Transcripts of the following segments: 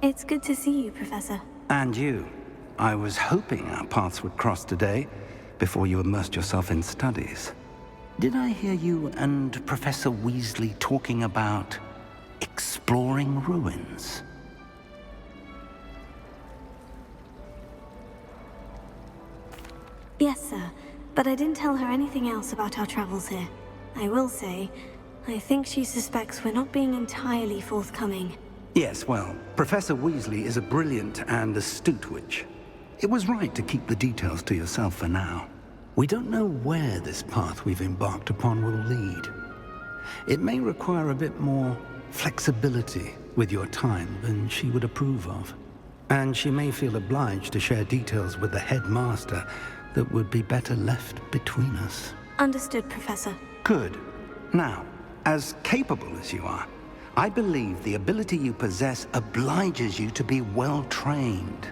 It's good to see you, Professor. And you. I was hoping our paths would cross today, before you immersed yourself in studies. Did I hear you and Professor Weasley talking about exploring ruins? Yes, sir. But I didn't tell her anything else about our travels here. I will say, I think she suspects we're not being entirely forthcoming. Yes, well, Professor Weasley is a brilliant and astute witch. It was right to keep the details to yourself for now. We don't know where this path we've embarked upon will lead. It may require a bit more flexibility with your time than she would approve of. And she may feel obliged to share details with the headmaster that would be better left between us. Understood, Professor. Good. Now, as capable as you are, I believe the ability you possess obliges you to be well-trained.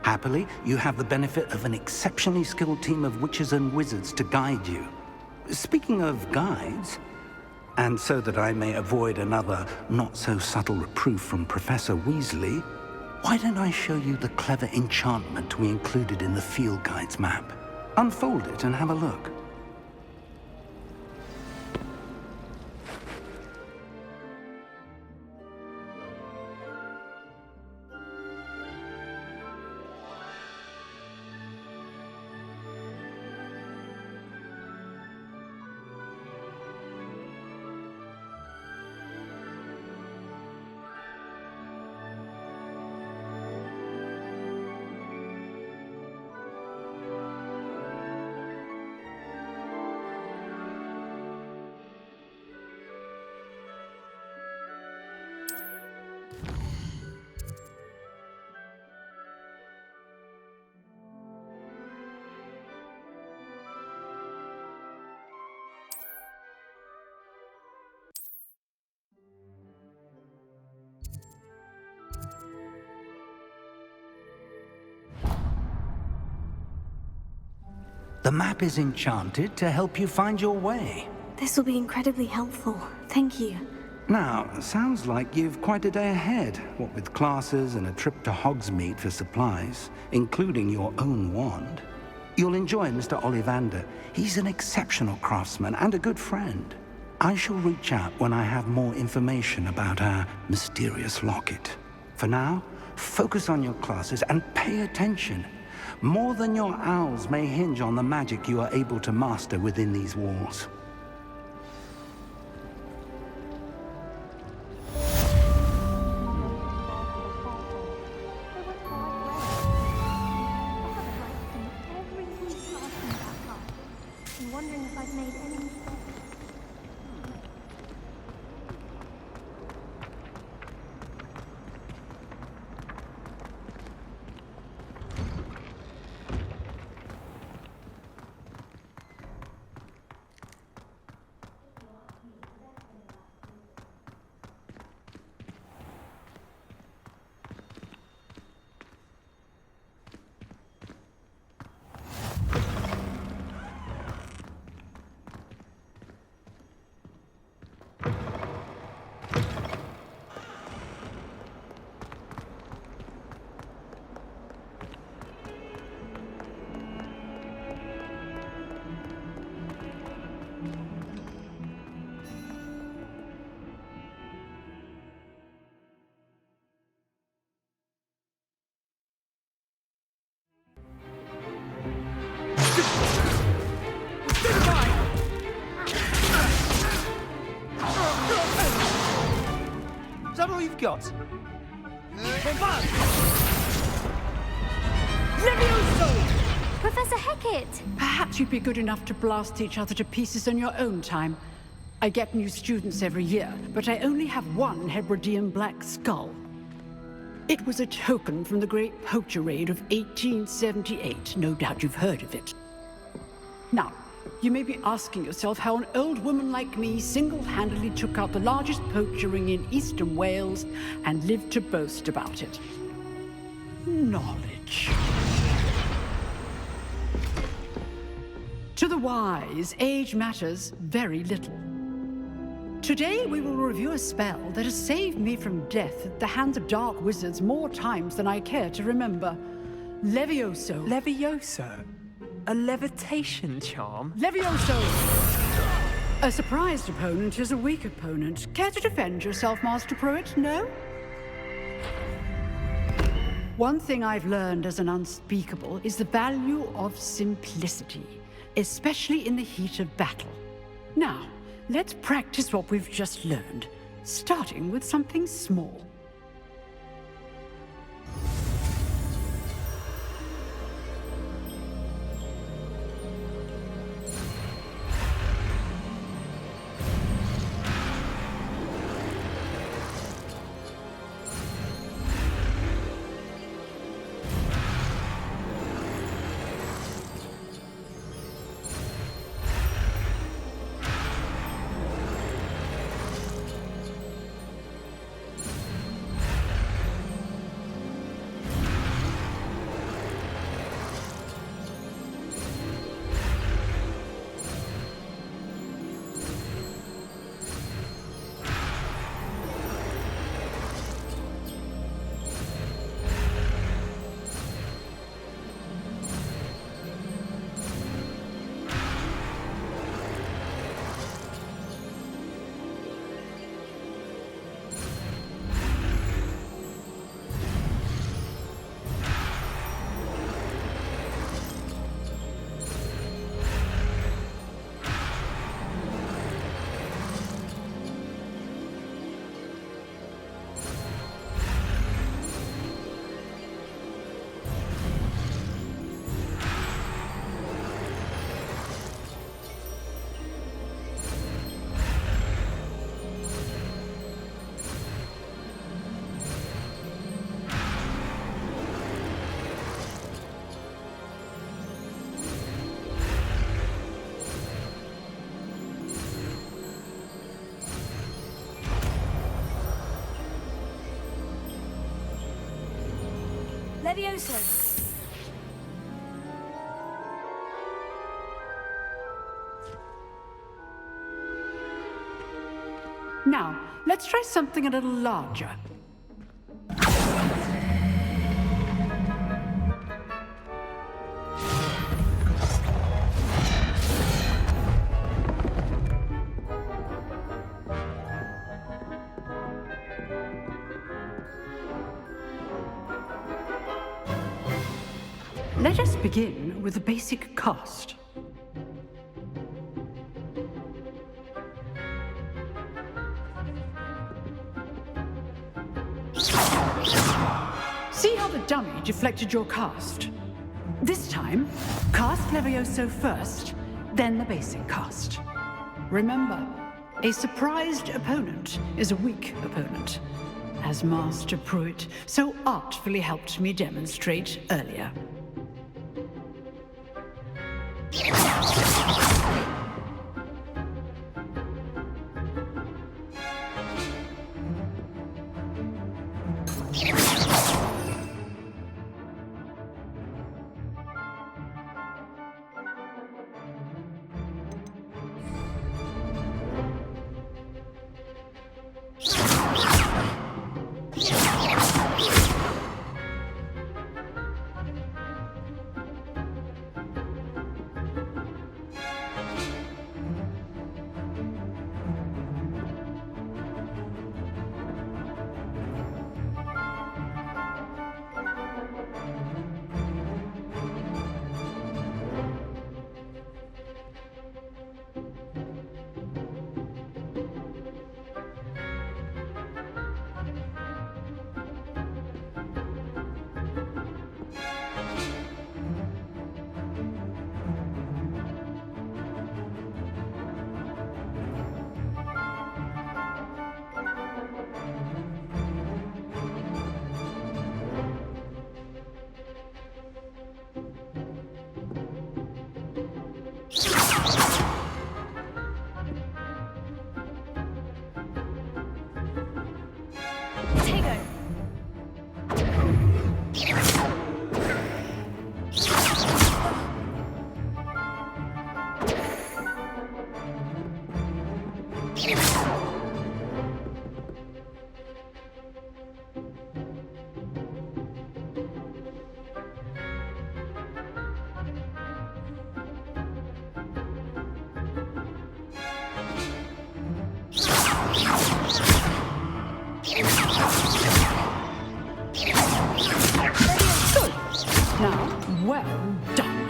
Happily, you have the benefit of an exceptionally skilled team of witches and wizards to guide you. Speaking of guides, and so that I may avoid another not-so-subtle reproof from Professor Weasley, why don't I show you the clever enchantment we included in the field guide's map? Unfold it and have a look. The map is enchanted to help you find your way. This will be incredibly helpful. Thank you. Now, sounds like you've quite a day ahead, what with classes and a trip to Hogsmeade for supplies, including your own wand. You'll enjoy Mr. Ollivander. He's an exceptional craftsman and a good friend. I shall reach out when I have more information about our mysterious locket. For now, focus on your classes and pay attention. More than your owls may hinge on the magic you are able to master within these walls. Is that all you've got? Professor Hecat! Perhaps you'd be good enough to blast each other to pieces in your own time. I get new students every year, but I only have one Hebridean black skull. It was a token from the Great Poacher Raid of 1878. No doubt you've heard of it. Now, you may be asking yourself how an old woman like me single-handedly took out the largest poacher ring in eastern Wales and lived to boast about it. Knowledge. To the wise, age matters very little. Today we will review a spell that has saved me from death at the hands of dark wizards more times than I care to remember. Levioso. Levioso? A levitation charm? Levioso! A surprised opponent is a weak opponent. Care to defend yourself, Master Pruitt? No? One thing I've learned as an unspeakable is the value of simplicity, especially in the heat of battle. Now, let's practice what we've just learned, starting with something small. Levioso! Now, let's try something a little larger. Let us begin with the basic cast. See how the dummy deflected your cast? This time, cast Levioso first, then the basic cast. Remember, a surprised opponent is a weak opponent, as Master Pruitt so artfully helped me demonstrate earlier. Tego! Good. Now, well done.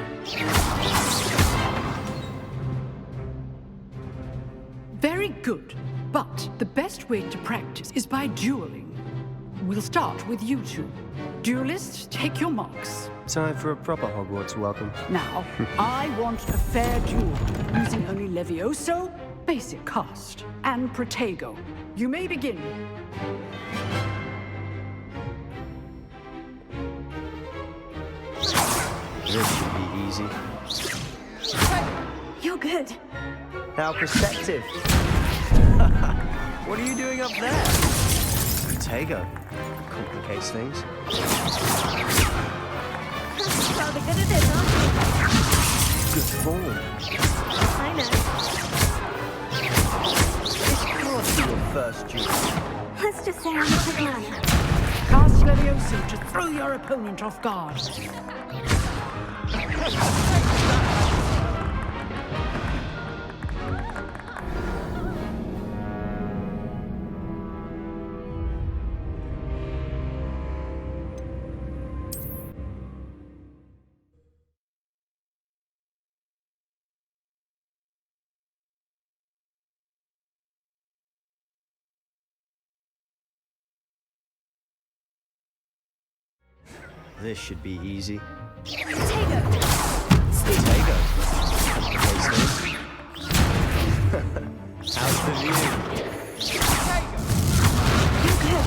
Very good. But the best way to practice is by dueling. We'll start with you two. Duelists, take your marks. Time for a proper Hogwarts welcome. Now, I want a fair duel, using only Levioso, basic cast, and Protego. You may begin. This should be easy. You're good. How perceptive. What are you doing up there? Protego. Complicates things. Rather good at this, aren't you? Good form. I know. This can't be your first duel. Let's just say I'm not a man. Cast Levioso to throw your opponent off guard. This should be easy. Protego. Protego. Complicates things. How's the view? You're good.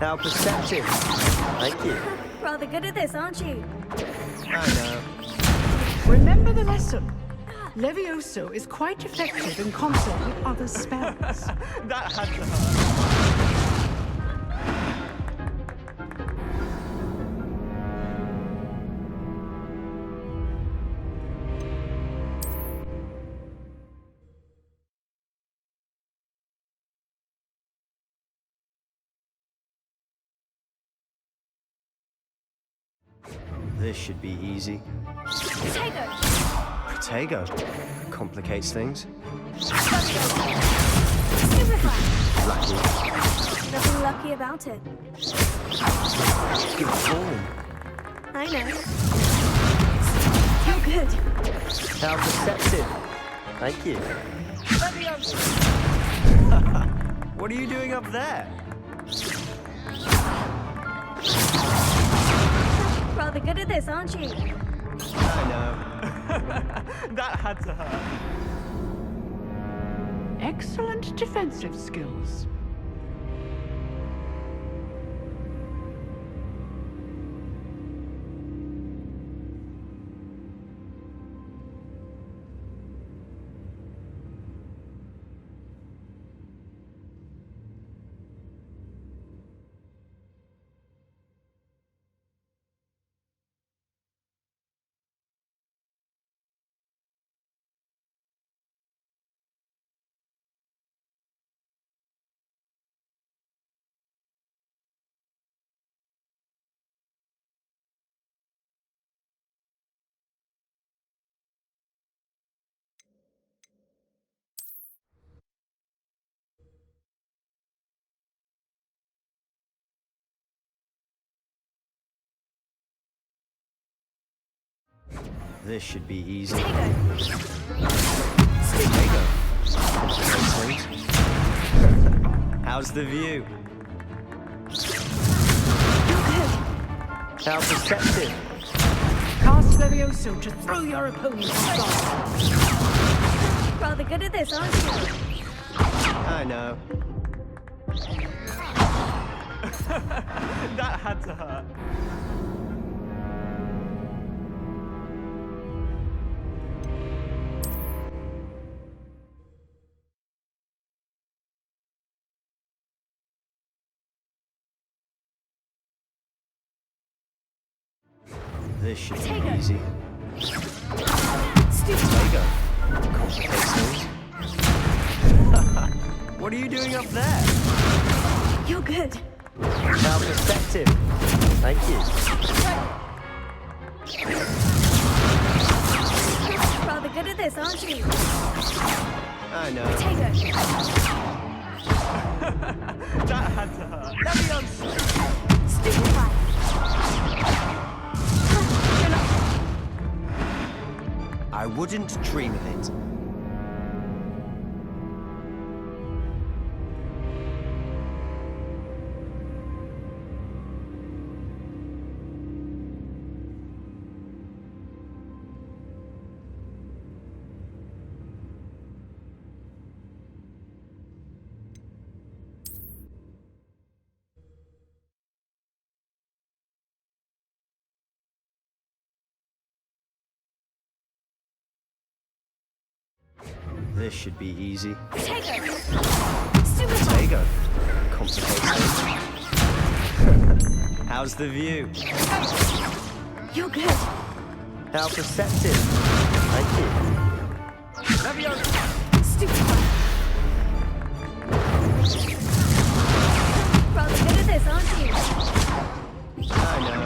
How perceptive. Thank you. Rather good at this, aren't you? I know. Remember the lesson. Levioso is quite effective in concert with other spells. That had to hurt. This should be easy. Protego. Protego. Complicates things. Super fun. Lucky. Nothing lucky about it. Good form. I know. You're good. How perceptive. Thank you. What are you doing up there? Rather good at this, aren't you? I know. That had to hurt. Excellent defensive skills. This should be easy. Protego. How's the view? You're good. How perceptive. Cast Levioso to throw your opponent off guard. Rather good at this, aren't you? I know. That had to hurt. This should be Protego. easy. Stupid. Protego. Complicates things. What are you doing up there? You're good. How perceptive. Thank you. Rather good at this, aren't you? I know. Protego. That had to hurt. Leviosa! Stupefy! I wouldn't dream of it. This should be easy. Tego! Stupefy! Tego. Complicated. How's the view? You're good. How perceptive. Thank you. Leviosa! Stupefy! Rather good at this, aren't you? I know.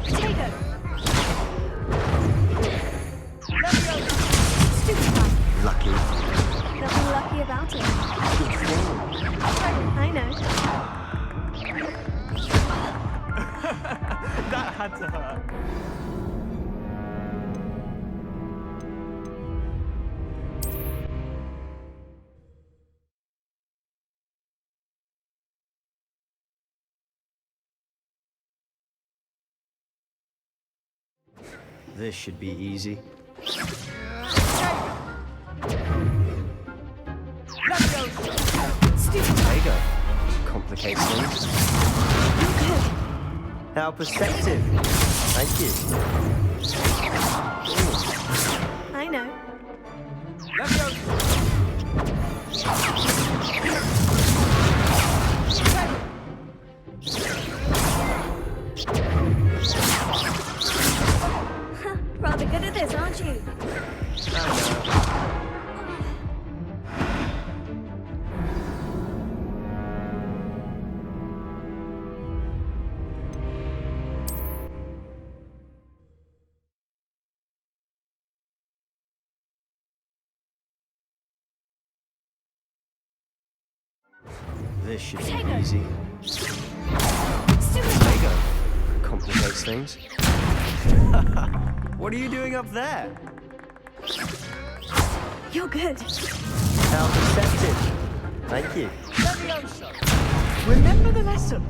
Tego! Leviosa! Stupefy! Lucky. Nothing lucky about it. I know. That had to hurt. This should be easy. Stupefy! Tego. Complicates things. You're good. How perceptive. Thank you. I know. Rather good at this, aren't you? This should be Tego. easy. Stupefy! Tego. Complicates things. What are you doing up there? You're good. How perceptive. Thank you. Remember the lesson.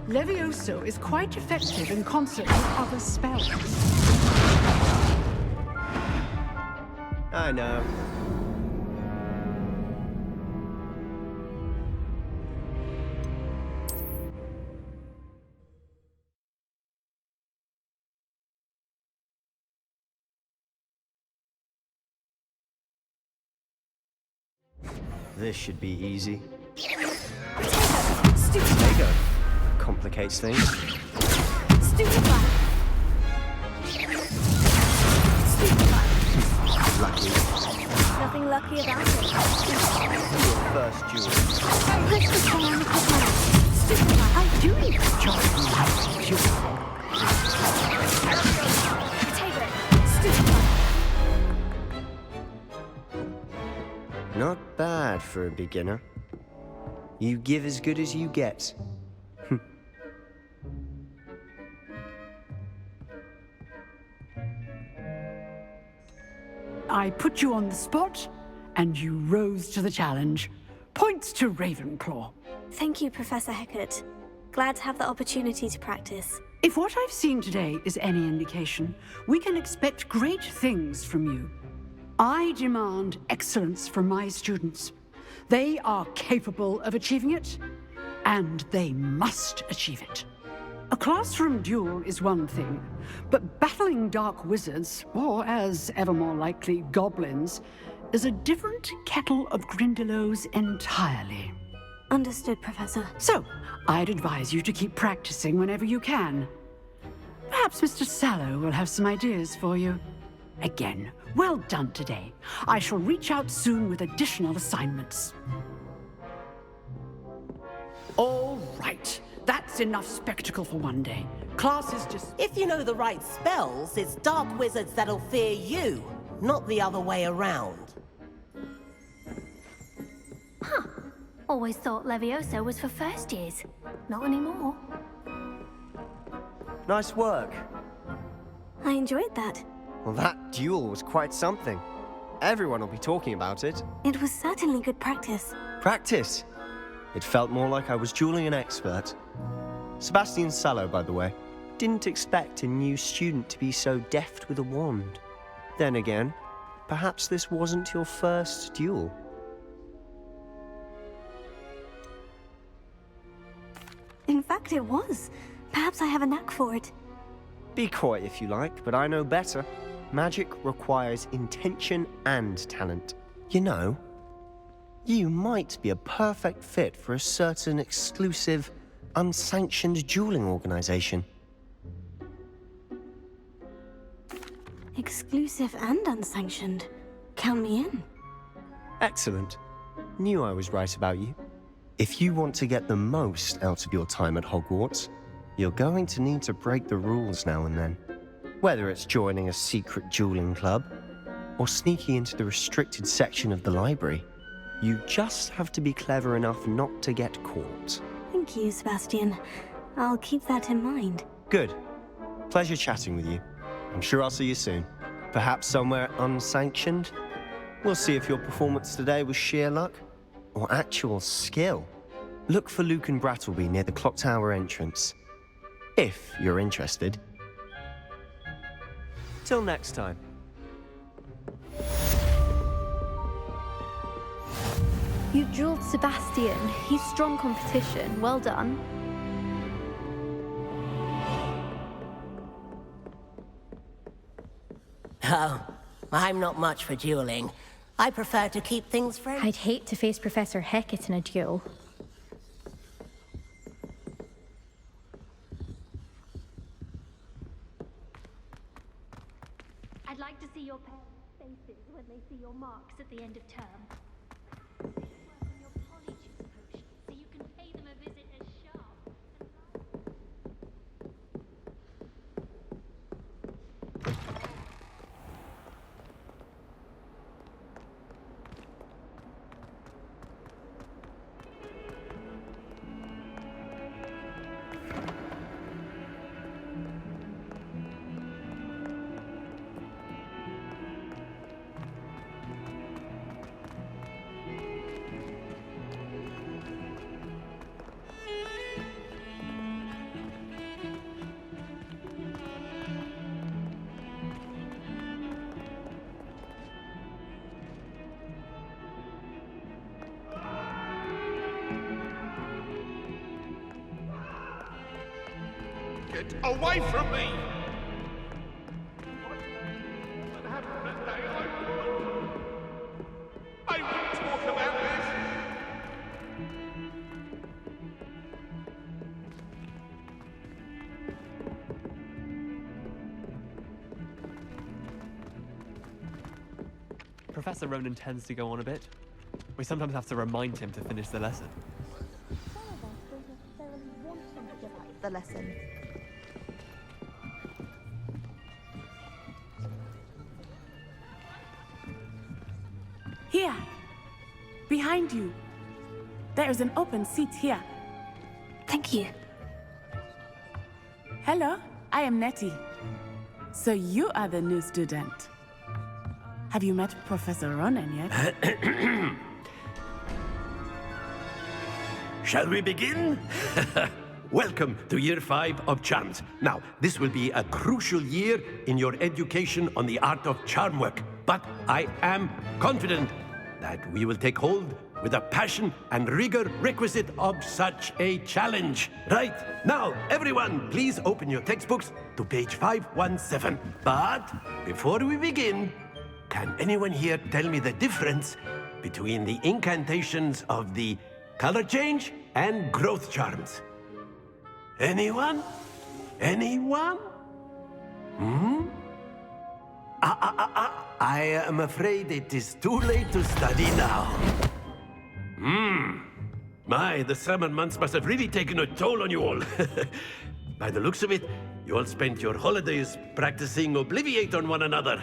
Levioso is quite effective in concert with other spells. I know. This should be easy. Stupefy! Tego. Complicates things. Stupefy! Stupefy! Lucky. Nothing lucky about it. Your first duel. Push the ball on the command. Stupefy! I do enjoy you. Tego! Stupefy! Not bad for a beginner. You give as good as you get. I put you on the spot, and you rose to the challenge. Points to Ravenclaw. Thank you, Professor Hecat. Glad to have the opportunity to practice. If what I've seen today is any indication, we can expect great things from you. I demand excellence from my students. They are capable of achieving it, and they must achieve it. A classroom duel is one thing, but battling dark wizards, or as ever more likely, goblins, is a different kettle of Grindylows entirely. Understood, Professor. So, I'd advise you to keep practicing whenever you can. Perhaps Mr. Sallow will have some ideas for you. Again, well done today. I shall reach out soon with additional assignments. All right. That's enough spectacle for one day. Class is just... If you know the right spells, it's dark wizards that'll fear you, not the other way around. Always thought Levioso was for first years. Not anymore. Nice work. I enjoyed that. Well, that duel was quite something. Everyone will be talking about it. It was certainly good practice. Practice? It felt more like I was dueling an expert. Sebastian Sallow, by the way. Didn't expect a new student to be so deft with a wand. Then again, perhaps this wasn't your first duel. In fact, it was. Perhaps I have a knack for it. Be coy if you like, but I know better. Magic requires intention and talent. You know, you might be a perfect fit for a certain exclusive, unsanctioned dueling organization. Exclusive and unsanctioned. Count me in. Excellent. Knew I was right about you. If you want to get the most out of your time at Hogwarts, you're going to need to break the rules now and then. Whether it's joining a secret dueling club, or sneaking into the restricted section of the library, you just have to be clever enough not to get caught. Thank you, Sebastian. I'll keep that in mind. Good. Pleasure chatting with you. I'm sure I'll see you soon. Perhaps somewhere unsanctioned? We'll see if your performance today was sheer luck, or actual skill. Look for Luke and Brattleby near the clock tower entrance. If you're interested. Till next time. You dueled Sebastian. He's strong competition. Well done. Oh, I'm not much for dueling. I prefer to keep things friendly. I'd hate to face Professor Hecat in a duel. I'd like to see your parents' faces when they see your marks at the end of term. Work on your polyjuice potion so you can pay them a visit as sharp and Get away from me! I won't talk about this! Professor Ronan tends to go on a bit. We sometimes have to remind him to finish the lesson. The lesson. Here, behind you. There is an open seat here. Thank you. Hello, I am Nettie. So you are the new student. Have you met Professor Ronan yet? Shall we begin? Welcome to Year 5 of Charms. Now, this will be a crucial year in your education on the art of charm work, but I am confident that we will take hold with the passion and rigor requisite of such a challenge. Right, now, everyone, please open your textbooks to page 517. But before we begin, can anyone here tell me the difference between the incantations of the color change and growth charms? Anyone? Anyone? I am afraid it is too late to study now. My, the summer months must have really taken a toll on you all. By the looks of it, you all spent your holidays practicing Obliviate on one another.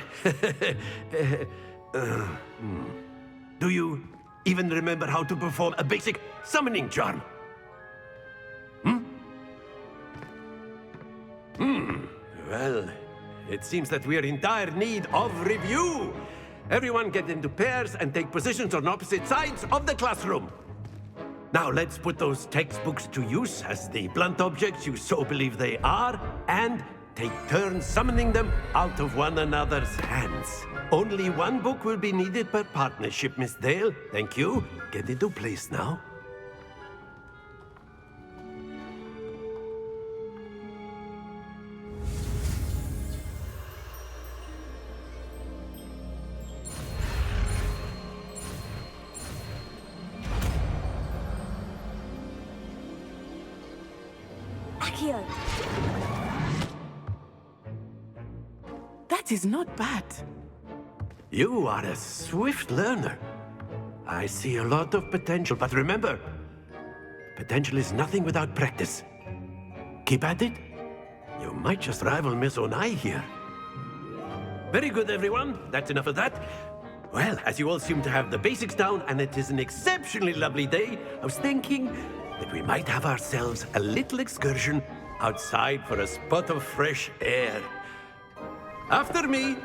Do you even remember how to perform a basic summoning charm. Well, it seems that we are in dire need of review. Everyone get into pairs and take positions on opposite sides of the classroom. Now let's put those textbooks to use as the blunt objects you so believe they are, and take turns summoning them out of one another's hands. Only one book will be needed per partnership, Miss Dale. Thank you. Get into place now. Accio. That is not bad. You are a swift learner. I see a lot of potential, but remember, potential is nothing without practice. Keep at it. You might just rival Miss Onai here. Very good, everyone. That's enough of that. Well, as you all seem to have the basics down, and it is an exceptionally lovely day, I was thinking that we might have ourselves a little excursion outside for a spot of fresh air. After me.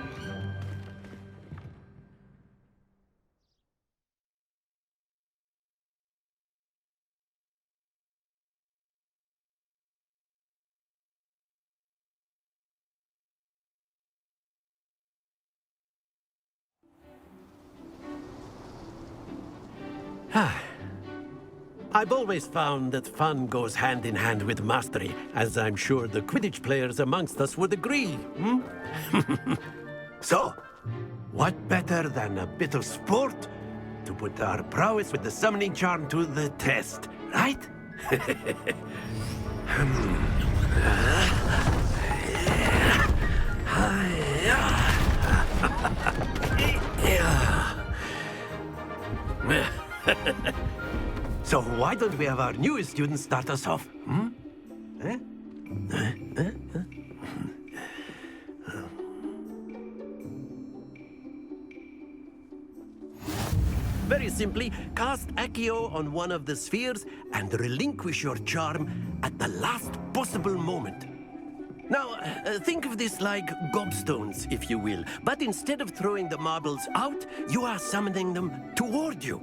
I've always found that fun goes hand in hand with mastery, as I'm sure the Quidditch players amongst us would agree. So, what better than a bit of sport to put our prowess with the summoning charm to the test, right? So why don't we have our newest student start us off? Very simply, cast Accio on one of the spheres and relinquish your charm at the last possible moment. Now, think of this like gobstones, if you will. But instead of throwing the marbles out, you are summoning them toward you.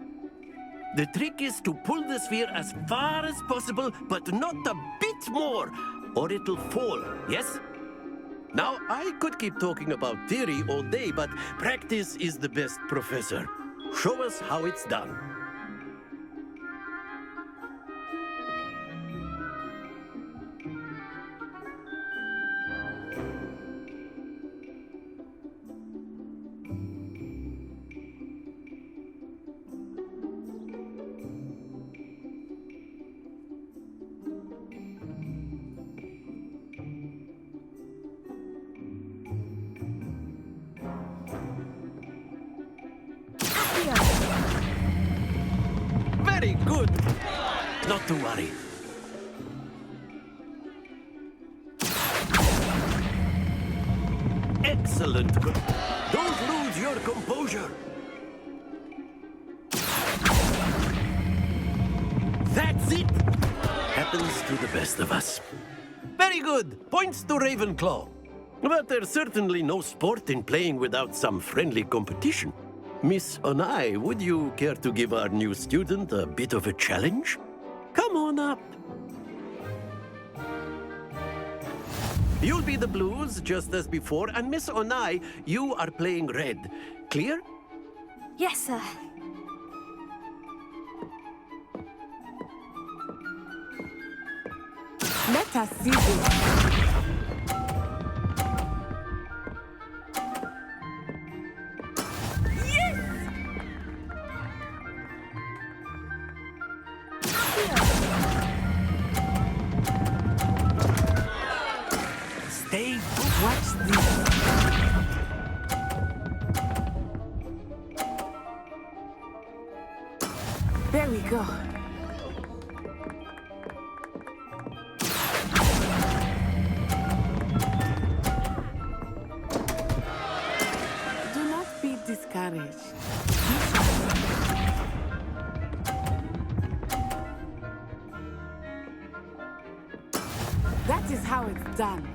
The trick is to pull the sphere as far as possible, but not a bit more, or it'll fall, yes? Now, I could keep talking about theory all day, but practice is the best professor. Show us how it's done. Very good. Not to worry. Excellent. Don't lose your composure. That's it. Happens to the best of us. Very good. Points to Ravenclaw. But there's certainly no sport in playing without some friendly competition. Miss Onai, would you care to give our new student a bit of a challenge? Come on up. You'll be the blues, just as before, and Miss Onai, you are playing red. Clear? Yes, sir. Let us see this. Watch this. There we go. Do not be discouraged. it's done.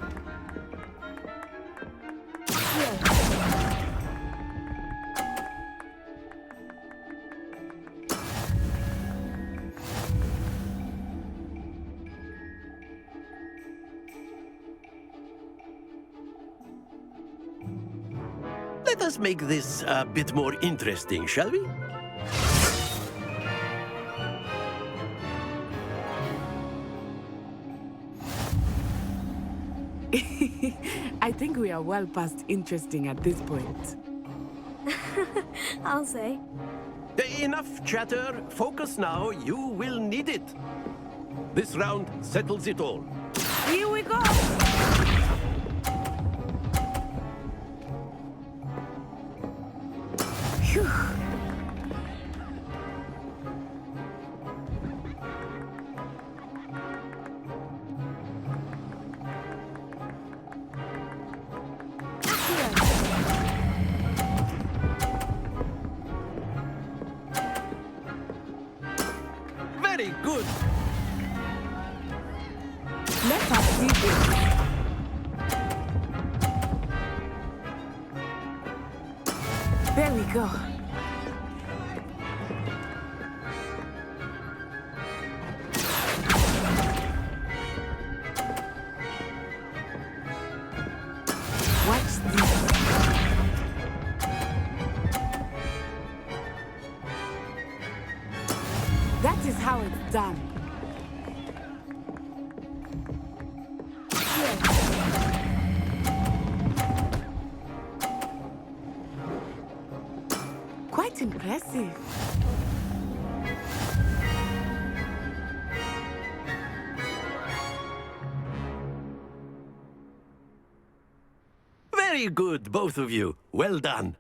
Let us make this a bit more interesting, shall we? I think we are well past interesting at this point. I'll say. Enough chatter. Focus now. You will need it. This round settles it all. Here we go! Phew. Very good. Let us see this. There we go. Watch this. That is how it's done. Quite impressive. Very good, both of you. Well done.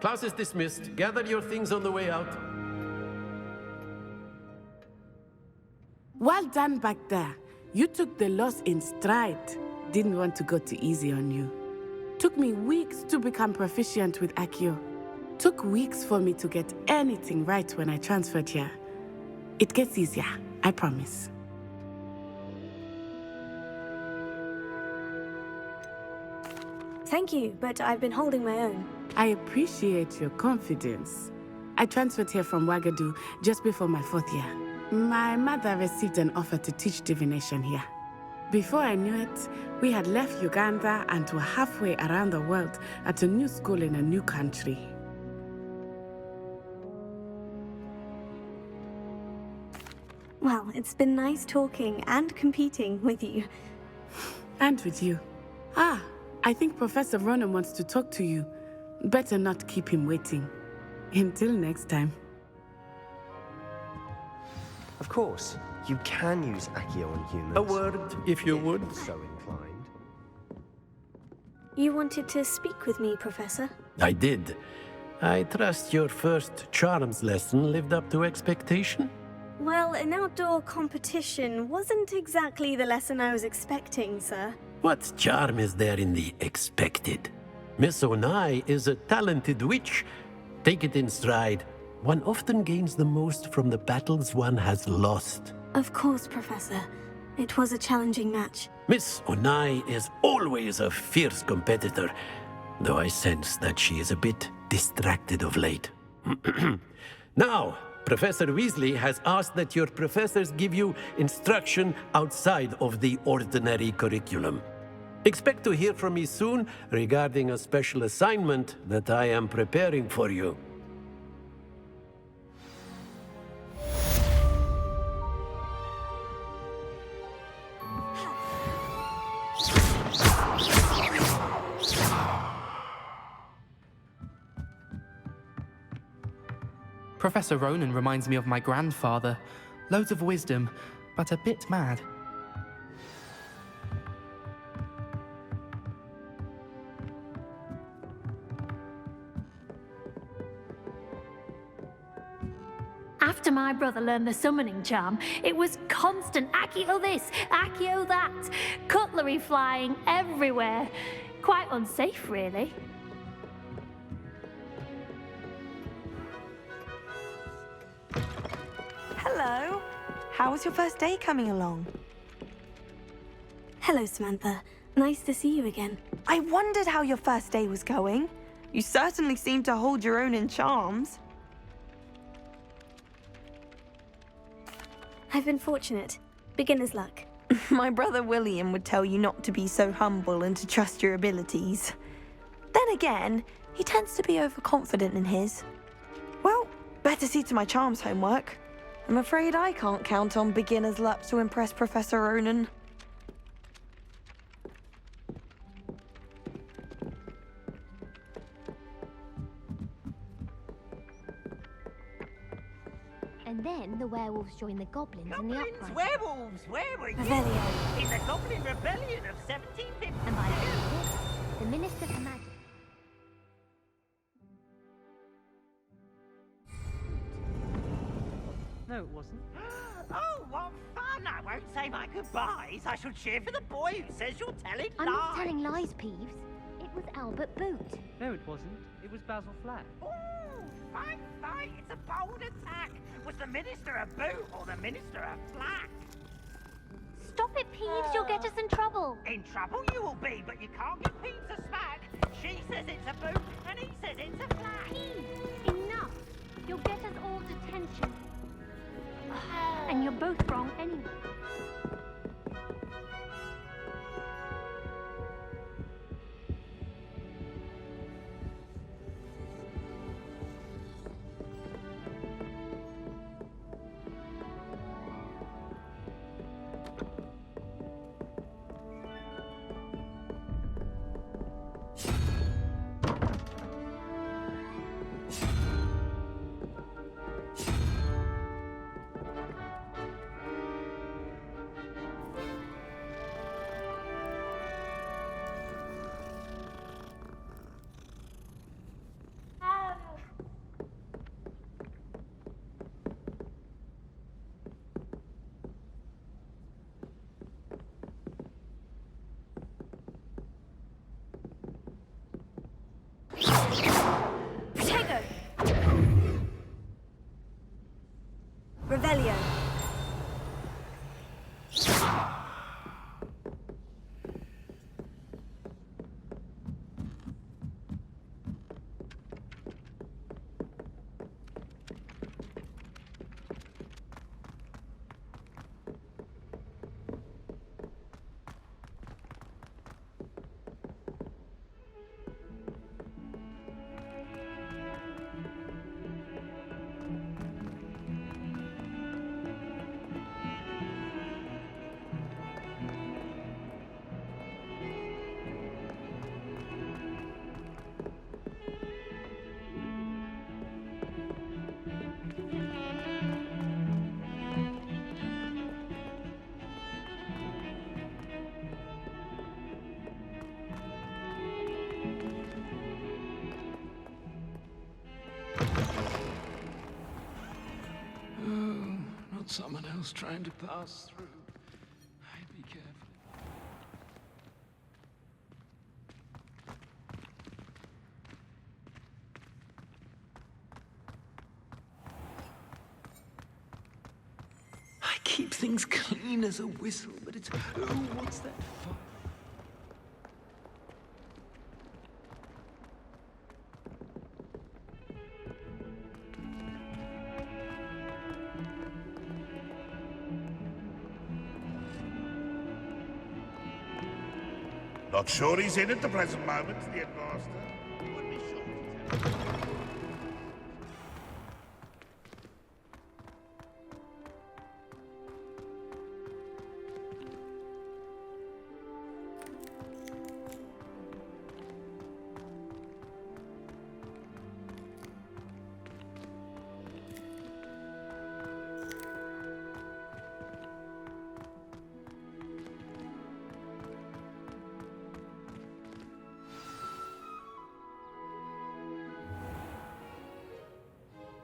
Class is dismissed. Gather your things on the way out. Well done back there. You took the loss in stride. Didn't want to go too easy on you. Took me weeks to become proficient with Accio. Took weeks for me to get anything right when I transferred here. It gets easier, I promise. Thank you, but I've been holding my own. I appreciate your confidence. I transferred here from Wagadu just before my 4th year. My mother received an offer to teach divination here. Before I knew it, we had left Uganda and were halfway around the world at a new school in a new country. Well, it's been nice talking and competing with you. And with you. Ah, I think Professor Ronan wants to talk to you. Better not keep him waiting. Until next time. Of course, you can use Accio on humans. A word, if you would. So inclined. You wanted to speak with me, Professor? I did. I trust your first charms lesson lived up to expectation? Well, an outdoor competition wasn't exactly the lesson I was expecting, sir. What charm is there in the expected? Miss Onai is a talented witch. Take it in stride. One often gains the most from the battles one has lost. Of course, Professor. It was a challenging match. Miss Onai is always a fierce competitor, though I sense that she is a bit distracted of late. Now, Professor Weasley has asked that your professors give you instruction outside of the ordinary curriculum. Expect to hear from me soon regarding a special assignment that I am preparing for you. Professor Ronan reminds me of my grandfather. Loads of wisdom, but a bit mad. After my brother learned the summoning charm, it was constant Accio this, Accio that, cutlery flying everywhere. Quite unsafe, really. Hello. How was your first day coming along? Hello, Samantha. Nice to see you again. I wondered how your first day was going. You certainly seem to hold your own in charms. I've been fortunate. Beginner's luck. My brother William would tell you not to be so humble and to trust your abilities. Then again, he tends to be overconfident in his. Well, better see to my charms homework. I'm afraid I can't count on beginner's luck to impress Professor Ronan. And then the werewolves join the goblins in the uprising. Werewolves, where were you? Rebellion. In the Goblin Rebellion of 1750. And by the end of this, the Minister for Magic. No, it wasn't. Oh, what fun! I won't say my goodbyes. I shall cheer for the boy who says you're telling I'm lies. not telling lies, Peeves. It was Albert Boot. No, it wasn't. It was Basil Flack. Ooh, fight, fight! It's a bold attack. Was the Minister a boot or the Minister a flack? Stop it, Peeves. You'll get us in trouble. In trouble you will be, but you can't give Peeves a smack. She says it's a boot and he says it's a flack. Peeves, enough. You'll get us all detention. And you're both wrong anyway. Protego! Revelio. Not someone else trying to pass through. I'd be careful. I keep things clean as a whistle, but it's... Oh, what's that for? Not sure he's in at the present moment, the headmaster. Would be sure to tell.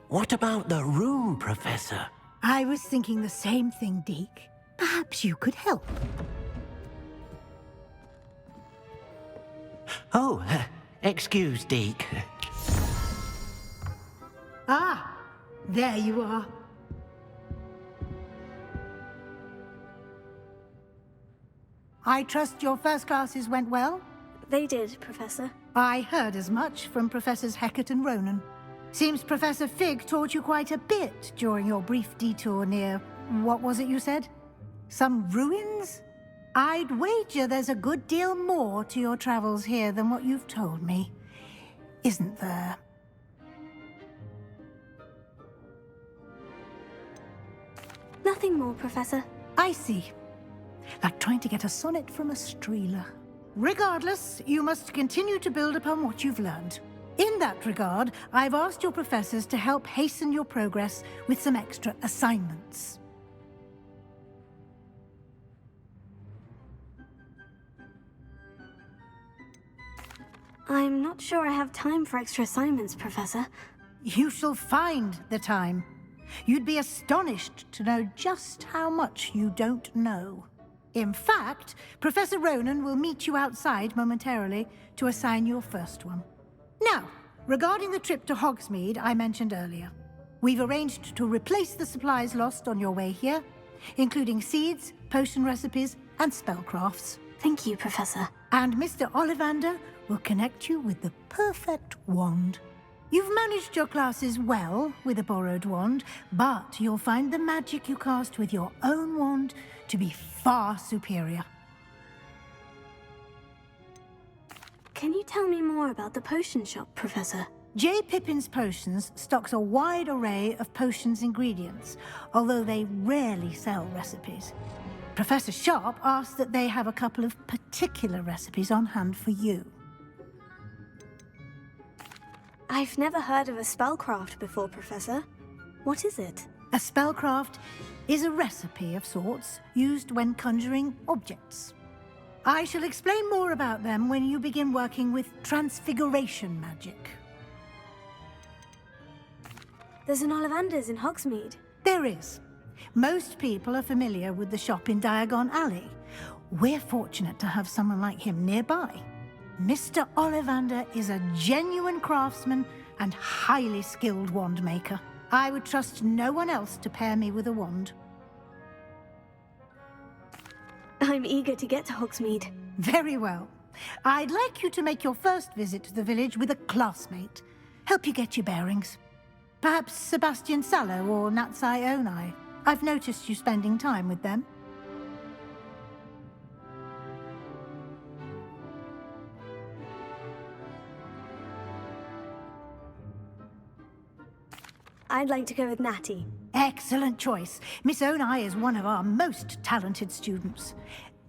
What about the room, Professor? I was thinking the same thing, Deke. Perhaps you could help. Oh, excuse, Deke. Ah, there you are. I trust your first classes went well? They did, Professor. I heard as much from Professors Hecat and Ronan. Seems Professor Fig taught you quite a bit during your brief detour near... what was it you said? Some ruins? I'd wager there's a good deal more to your travels here than what you've told me. Isn't there? Nothing more, Professor. I see. Like trying to get a sonnet from a streeler. Regardless, you must continue to build upon what you've learned. In that regard, I've asked your professors to help hasten your progress with some extra assignments. I'm not sure I have time for extra assignments, Professor. You shall find the time. You'd be astonished to know just how much you don't know. In fact, Professor Ronan will meet you outside momentarily to assign your first one. Now, regarding the trip to Hogsmeade I mentioned earlier, we've arranged to replace the supplies lost on your way here, including seeds, potion recipes, and spellcrafts. Thank you, Professor. And Mr. Ollivander will connect you with the perfect wand. You've managed your classes well with a borrowed wand, but you'll find the magic you cast with your own wand to be far superior. Can you tell me more about the potion shop, Professor? J. Pippin's Potions stocks a wide array of potions ingredients, although they rarely sell recipes. Professor Sharp asked that they have a couple of particular recipes on hand for you. I've never heard of a spellcraft before, Professor. What is it? A spellcraft is a recipe of sorts used when conjuring objects. I shall explain more about them when you begin working with transfiguration magic. There's an Ollivander's in Hogsmeade. There is. Most people are familiar with the shop in Diagon Alley. We're fortunate to have someone like him nearby. Mr. Ollivander is a genuine craftsman and highly skilled wand maker. I would trust no one else to pair me with a wand. I'm eager to get to Hogsmeade. Very well. I'd like you to make your first visit to the village with a classmate. Help you get your bearings. Perhaps Sebastian Sallow or Natsai Onai. I've noticed you spending time with them. I'd like to go with Natty. Excellent choice. Miss Onai is one of our most talented students.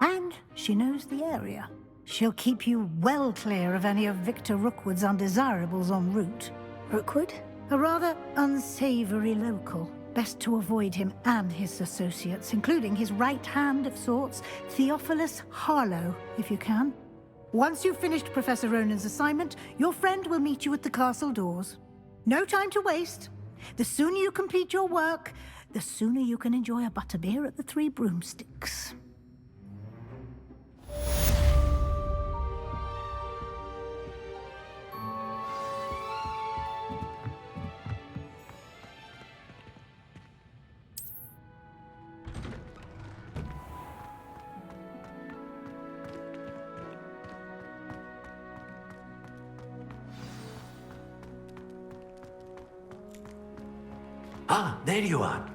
And she knows the area. She'll keep you well clear of any of Victor Rookwood's undesirables en route. Rookwood? A rather unsavory local. Best to avoid him and his associates, including his right hand of sorts, Theophilus Harlow, if you can. Once you've finished Professor Ronan's assignment, your friend will meet you at the castle doors. No time to waste. The sooner you complete your work, the sooner you can enjoy a butterbeer at the Three Broomsticks. Ah, there you are.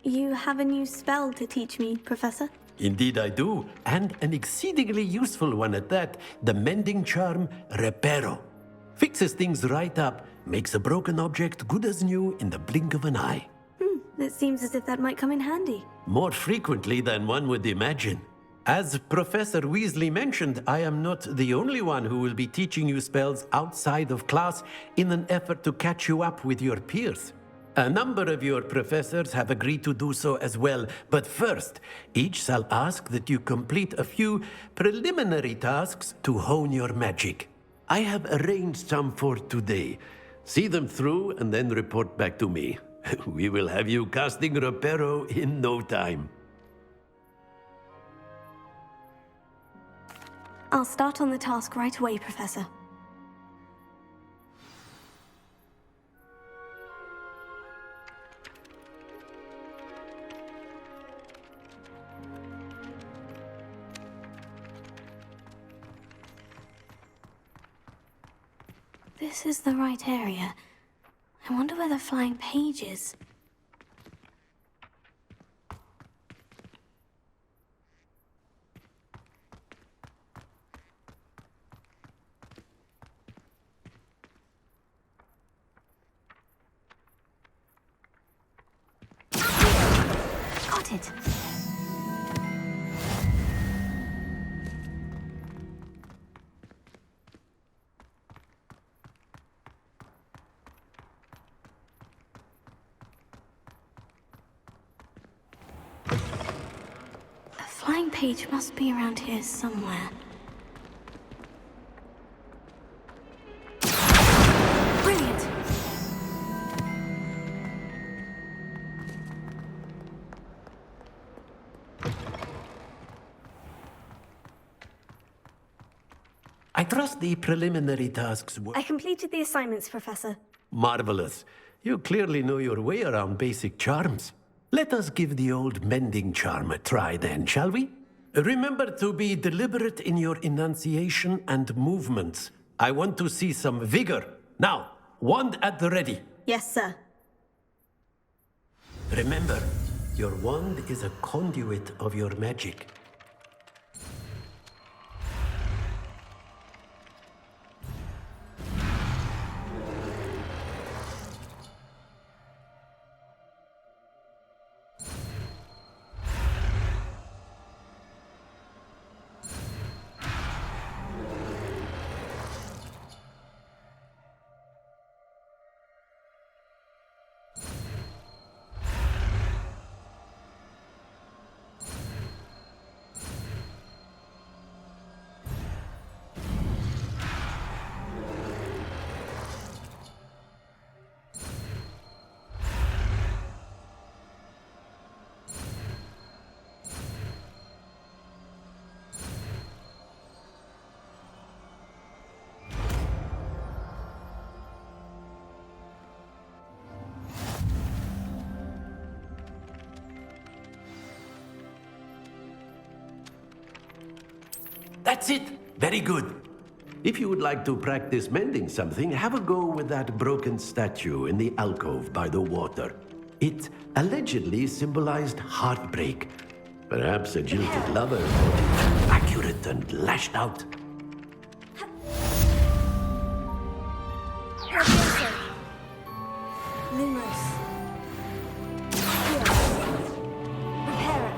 You have a new spell to teach me, Professor? Indeed I do, and an exceedingly useful one at that. The mending charm, Reparo. Fixes things right up, makes a broken object good as new in the blink of an eye. It seems as if that might come in handy. More frequently than one would imagine. As Professor Weasley mentioned, I am not the only one who will be teaching you spells outside of class in an effort to catch you up with your peers. A number of your professors have agreed to do so as well, but first, each shall ask that you complete a few preliminary tasks to hone your magic. I have arranged some for today. See them through and then report back to me. We will have you casting Reparo in no time. I'll start on the task right away, Professor. This is the right area. I wonder where the flying page is. Got it. The flying page must be around here somewhere. Brilliant! I trust the preliminary tasks were I completed the assignments, Professor. marvelous. You clearly know your way around basic charms. Let us give the old mending charm a try then, shall we? Remember to be deliberate in your enunciation and movements. I want to see some vigor. Now, wand at the ready. Yes, sir. Remember, your wand is a conduit of your magic. That's it. Very good. If you would like to practice mending something, have a go with that broken statue in the alcove by the water. It allegedly symbolized heartbreak. Perhaps a jilted lover thought it too accurate and lashed out. Lumos. Reparo.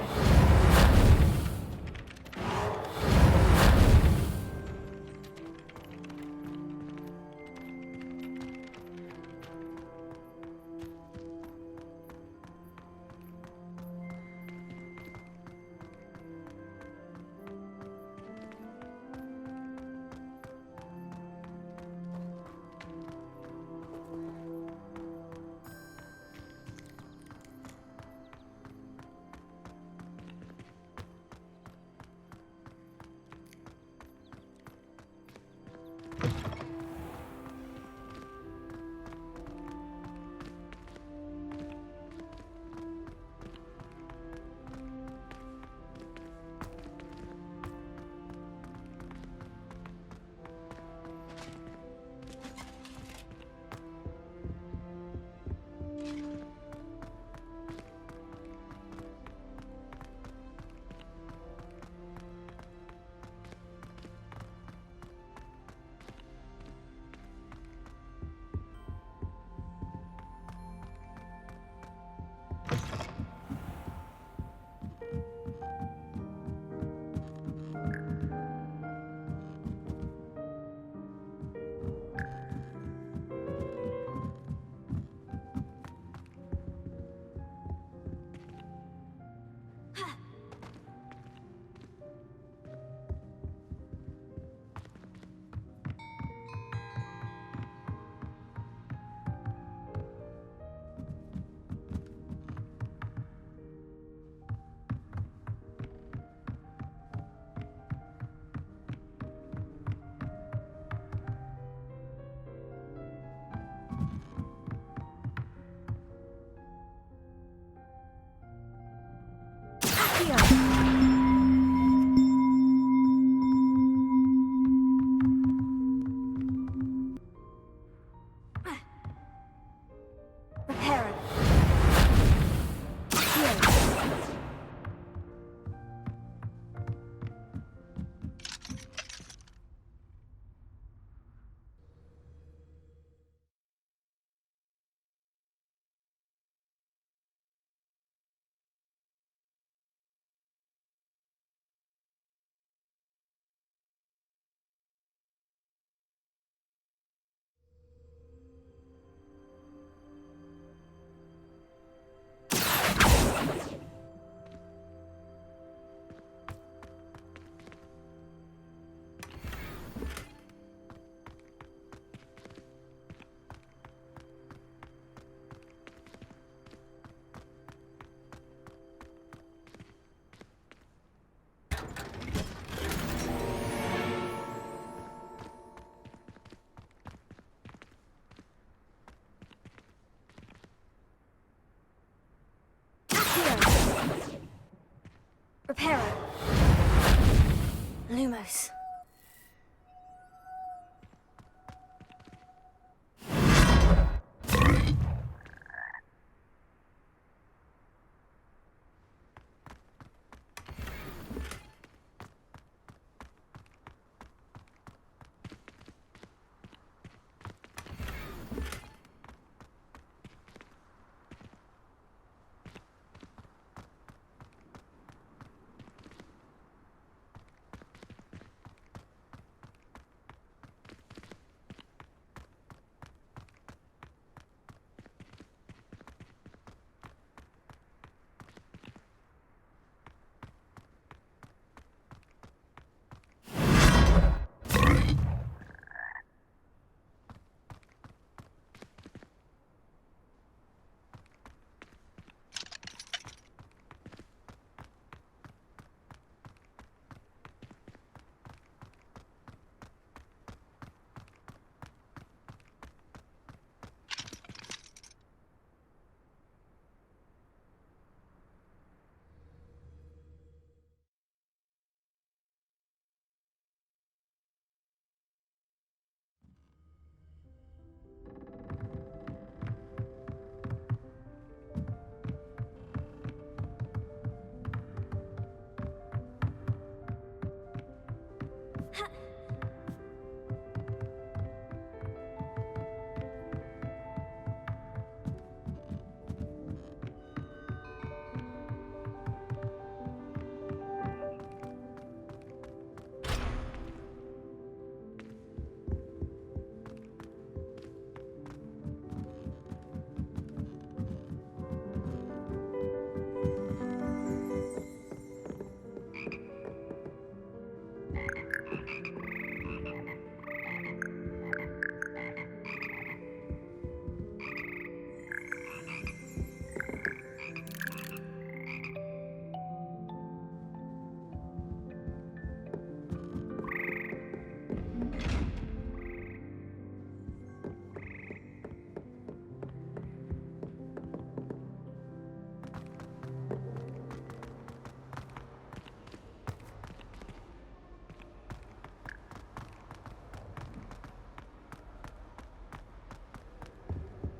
Lumos.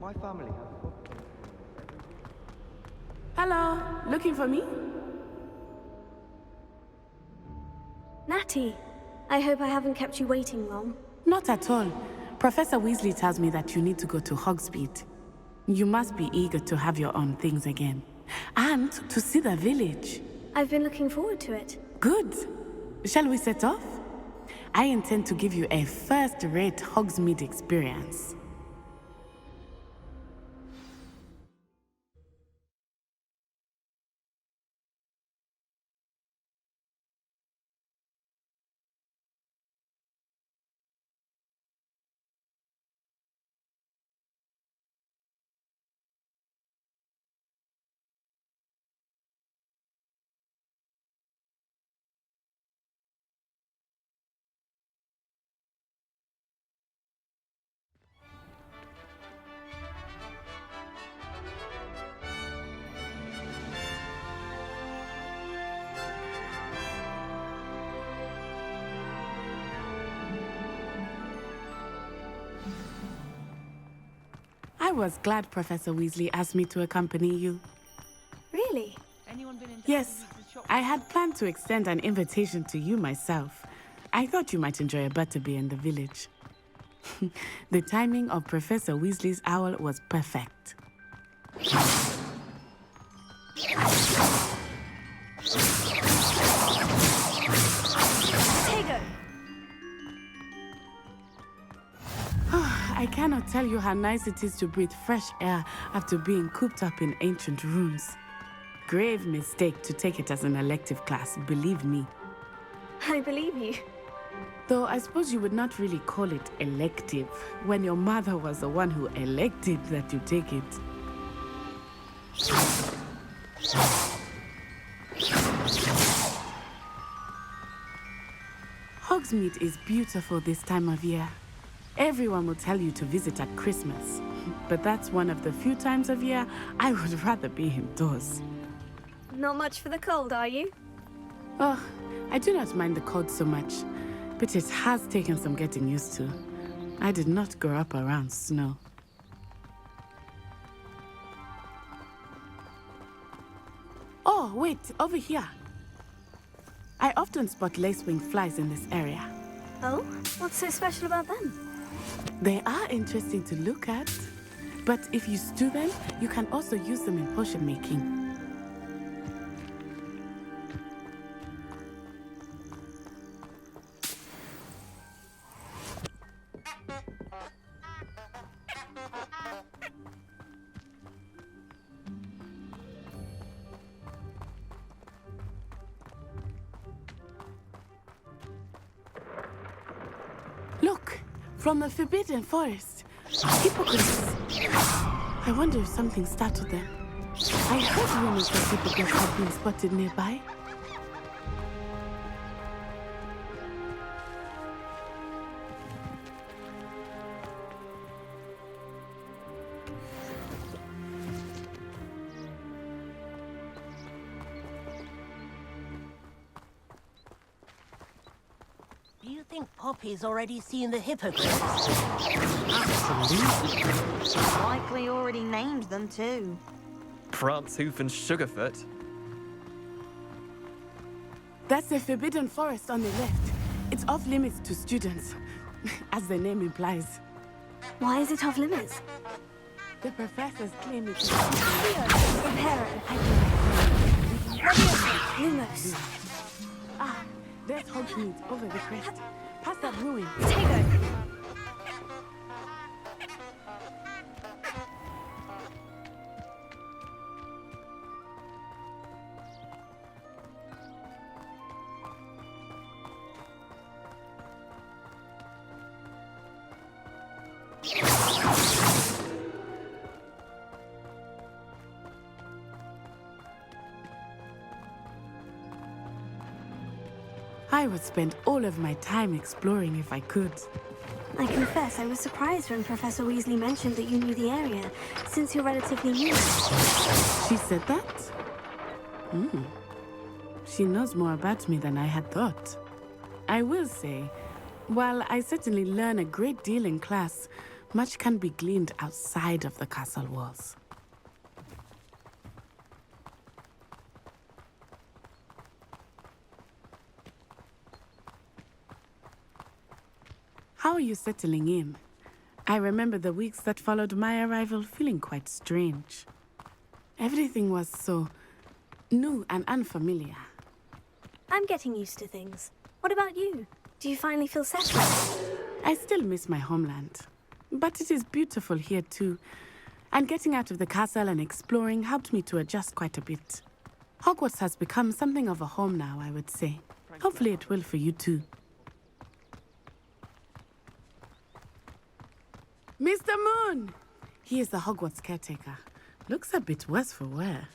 My family have... Hello, looking for me? Natty, I hope I haven't kept you waiting long. Not at all. Professor Weasley tells me that you need to go to Hogsmeade. You must be eager to have your own things again. And to see the village. I've been looking forward to it. Good. Shall we set off? I intend to give you a first-rate Hogsmeade experience. I was glad Professor Weasley asked me to accompany you. Really? Yes, I had planned to extend an invitation to you myself. I thought you might enjoy a butterbeer in the village. The timing of Professor Weasley's owl was perfect. I cannot tell you how nice it is to breathe fresh air after being cooped up in ancient rooms. Grave mistake to take it as an elective class, believe me. I believe you. Though I suppose you would not really call it elective when your mother was the one who elected that you take it. Hogsmeade is beautiful this time of year. Everyone will tell you to visit at Christmas, but that's one of the few times of year I would rather be indoors. Not much for the cold, are you? Oh, I do not mind the cold so much, but it has taken some getting used to. I did not grow up around snow. Oh, wait, over here. I often spot lacewing flies in this area. Oh? What's so special about them? They are interesting to look at, but if you stew them, you can also use them in potion making. Look, from the Forbidden Forest. Hippogriffs. I wonder if something startled them. I heard rumors that hippogriffs had been spotted nearby. Do you think Poppy's already seen the hippogriffs? Absolutely. Likely already named them too. Prance, Hoof, and Sugarfoot. That's the Forbidden Forest on the left. It's off limits to students, as the name implies. Why is it off limits? The professors claim it's... Lumos. Ah, there's Hogsmeade over the crest. Past that ruin. Tego. I would spend all of my time exploring if I could. I confess I was surprised when Professor Weasley mentioned that you knew the area, since you're relatively new. She said that? She knows more about me than I had thought. I will say, while I certainly learn a great deal in class, much can be gleaned outside of the castle walls. How are you settling in? I remember the weeks that followed my arrival feeling quite strange. Everything was so new and unfamiliar. I'm getting used to things. What about you? Do you finally feel settled? I still miss my homeland, but it is beautiful here too. And getting out of the castle and exploring helped me to adjust quite a bit. Hogwarts has become something of a home now, I would say. Hopefully it will for you too. Mr. Moon! He is the Hogwarts caretaker. Looks a bit worse for wear.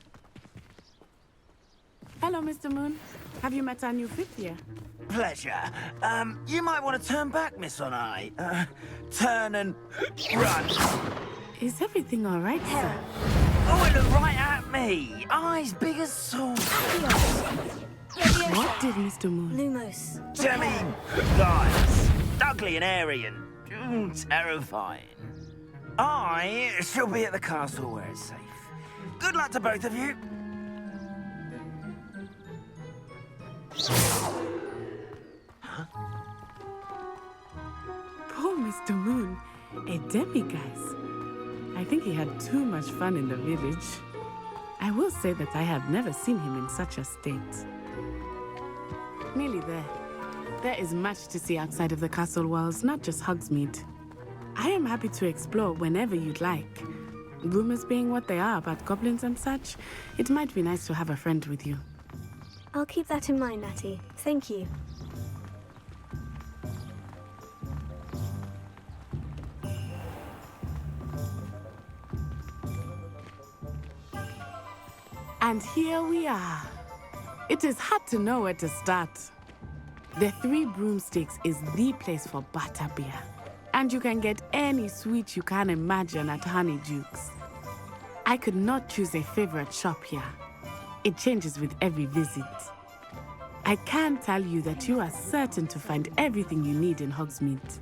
Hello, Mr. Moon. Have you met our new fifth year? Pleasure. You might want to turn back, Miss Onai. Turn and run. Is everything all right, sir? Oh, it looked right at me. Eyes big as saucers. What did Mr. Moon? Lumos. I mean, guys, ugly and airy and terrifying. I shall be at the castle where it's safe. Good luck to both of you. Poor Mr. Moon, a demiguise. I think he had too much fun in the village. I will say that I have never seen him in such a state. Nearly there. There is much to see outside of the castle walls, not just Hogsmeade. I am happy to explore whenever you'd like. Rumors being what they are about goblins and such, it might be nice to have a friend with you. I'll keep that in mind, Natty. Thank you. And here we are. It is hard to know where to start. The Three Broomsticks is the place for butterbeer. And you can get any sweet you can imagine at Honeydukes. I could not choose a favorite shop here. It changes with every visit. I can tell you that you are certain to find everything you need in Hogsmeade.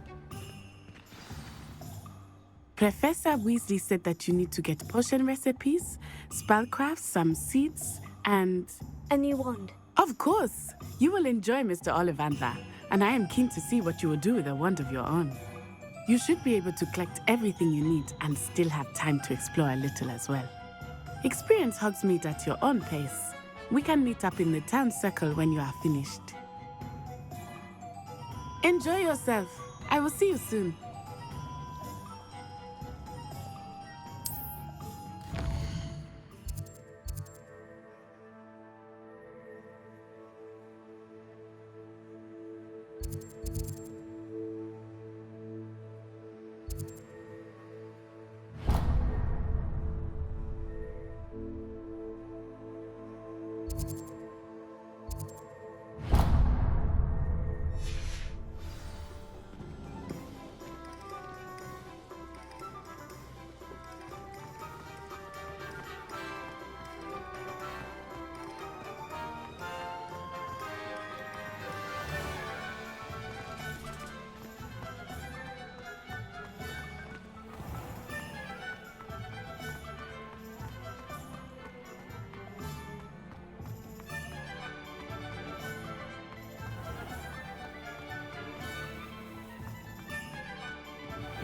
Professor Weasley said that you need to get potion recipes, spellcraft, some seeds, and... A new wand. Of course! You will enjoy Mr. Ollivander, and I am keen to see what you will do with a wand of your own. You should be able to collect everything you need and still have time to explore a little as well. Experience Hogsmeade at your own pace. We can meet up in the town circle when you are finished. Enjoy yourself. I will see you soon.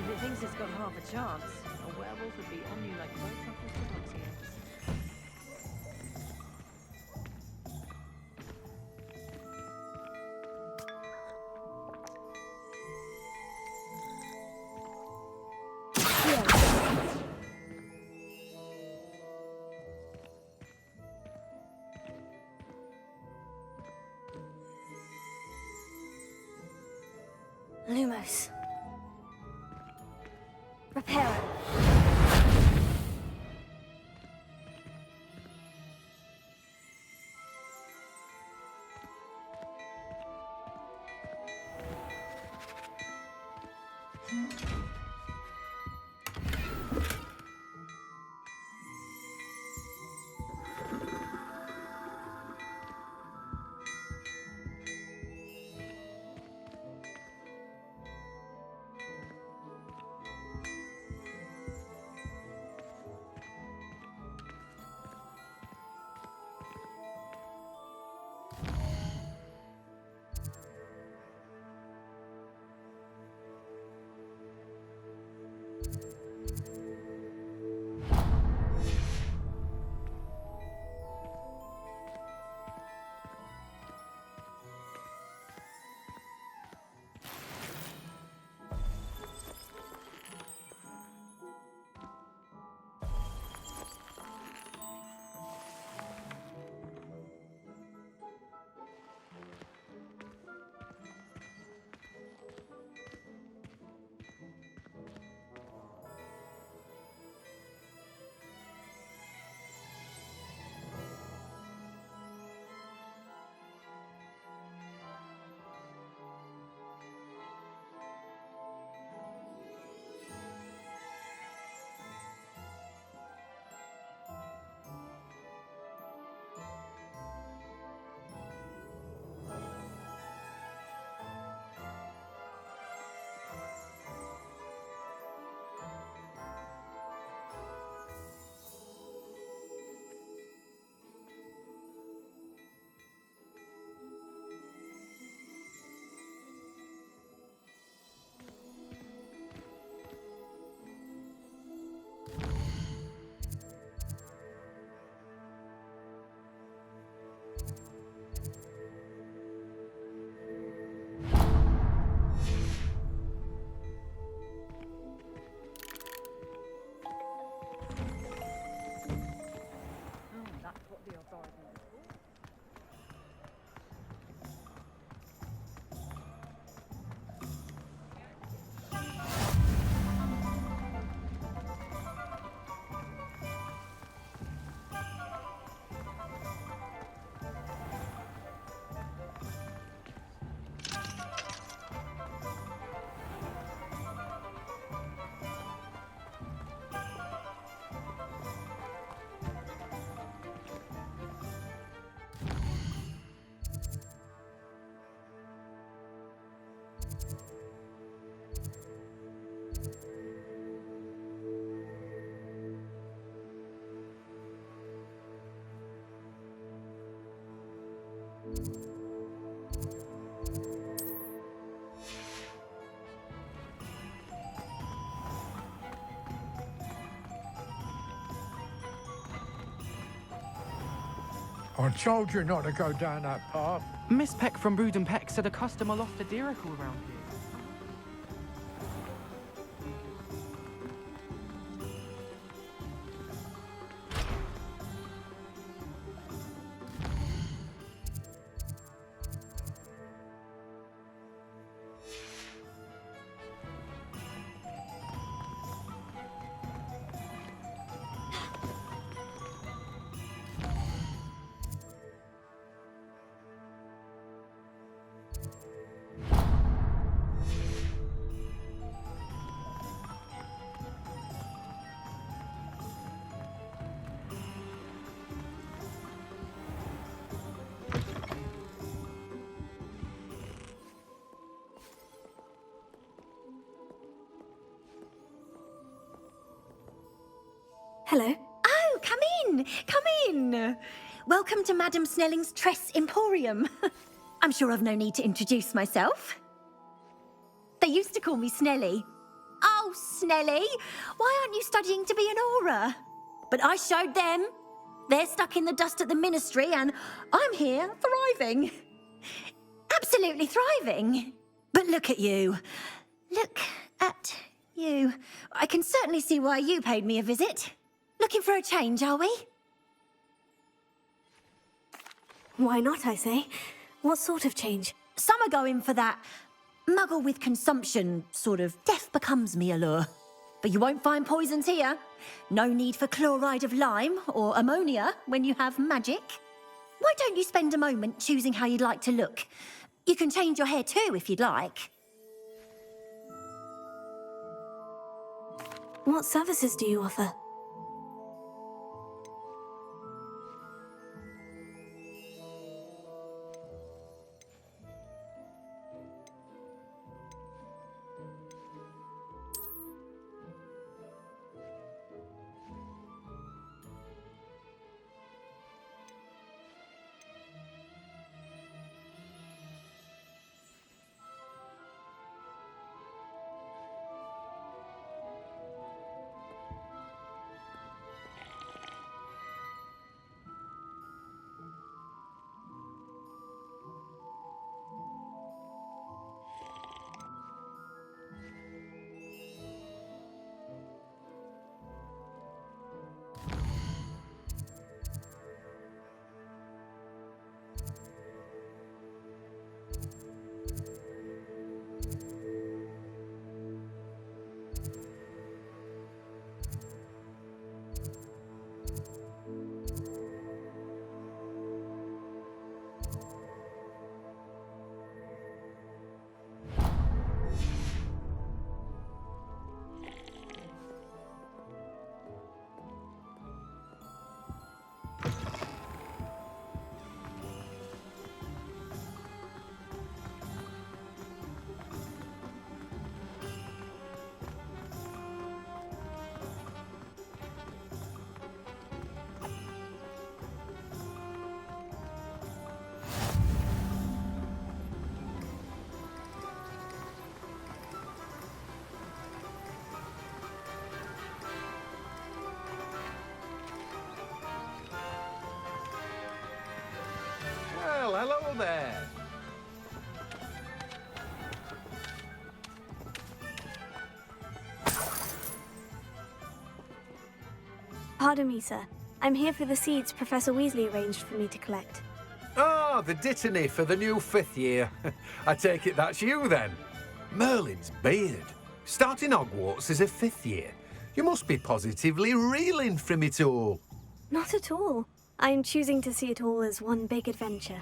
If it thinks it's got half a chance, a werewolf would be on you like both apples to donkey eggs. Lumos. Reparo. I told you not to go down that path. Miss Peck from Brood and Peck said a customer lost a diricle around here. Hello. Oh, come in! Come in! Welcome to Madame Snelling's Tress Emporium. I'm sure I've no need to introduce myself. They used to call me Snelly. Oh, Snelly! Why aren't you studying to be an aura? But I showed them. They're stuck in the dust at the ministry, and I'm here, thriving. Absolutely thriving. But look at you. Look at you. I can certainly see why you paid me a visit. Looking for a change, are we? Why not, I say? What sort of change? Some are going for that muggle with consumption, sort of death becomes me allure. But you won't find poisons here. No need for chloride of lime or ammonia when you have magic. Why don't you spend a moment choosing how you'd like to look? You can change your hair too if you'd like. What services do you offer? Well, hello there. Pardon me, sir. I'm here for the seeds Professor Weasley arranged for me to collect. Oh, the dittany for the new 5th year. I take it that's you then. Merlin's beard. Starting Hogwarts as a 5th year. You must be positively reeling from it all. Not at all. I'm choosing to see it all as one big adventure.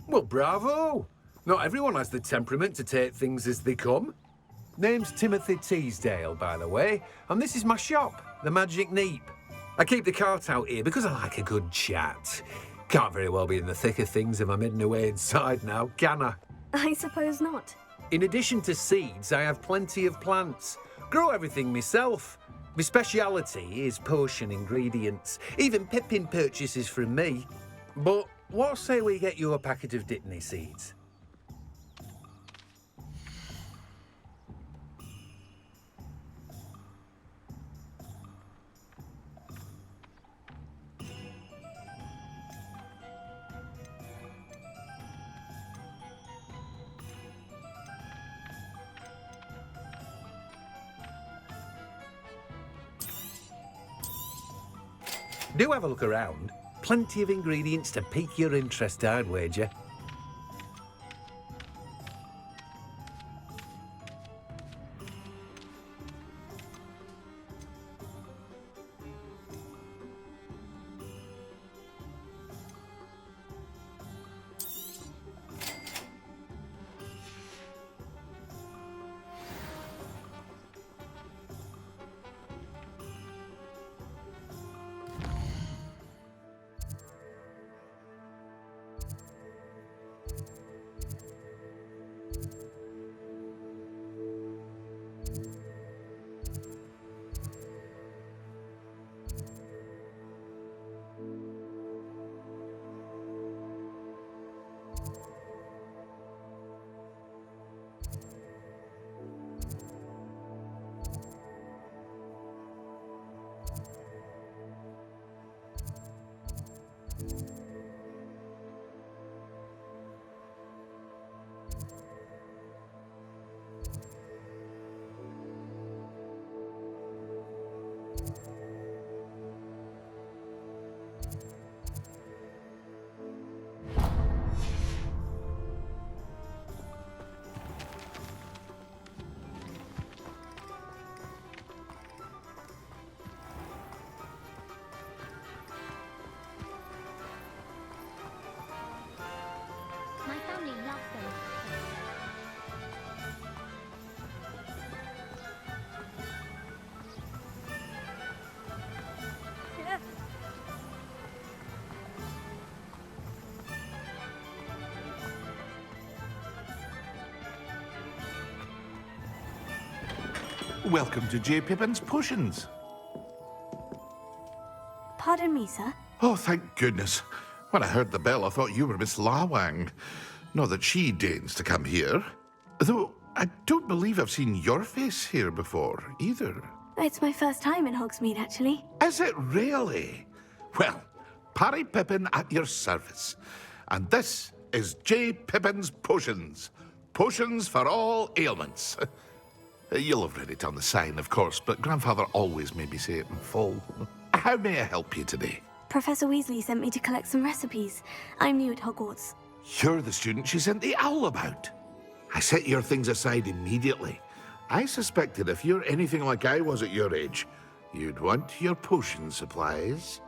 Well, bravo. Not everyone has the temperament to take things as they come. Name's Timothy Teasdale, by the way, and this is my shop, the Magic Neep. I keep the cart out here because I like a good chat. Can't very well be in the thick of things if I'm hidden away inside now, can I? I suppose not. In addition to seeds, I have plenty of plants. Grow everything myself. My speciality is potion ingredients. Even Pippin purchases from me. But what say we get you a packet of Dittany seeds? Do have a look around. Plenty of ingredients to pique your interest, I'd wager. My family loves them. Welcome to J. Pippin's Potions. Pardon me, sir. Oh, thank goodness. When I heard the bell, I thought you were Miss Lawang. Not that she deigns to come here. Though, I don't believe I've seen your face here before, either. It's my first time in Hogsmeade, actually. Is it really? Well, Parry Pippin at your service. And this is J. Pippin's Potions. Potions for all ailments. You'll have read it on the sign, of course, but Grandfather always made me say it in full. How may I help you today? Professor Weasley sent me to collect some recipes. I'm new at Hogwarts. You're the student she sent the owl about. I set your things aside immediately. I suspected if you're anything like I was at your age, you'd want your potion supplies.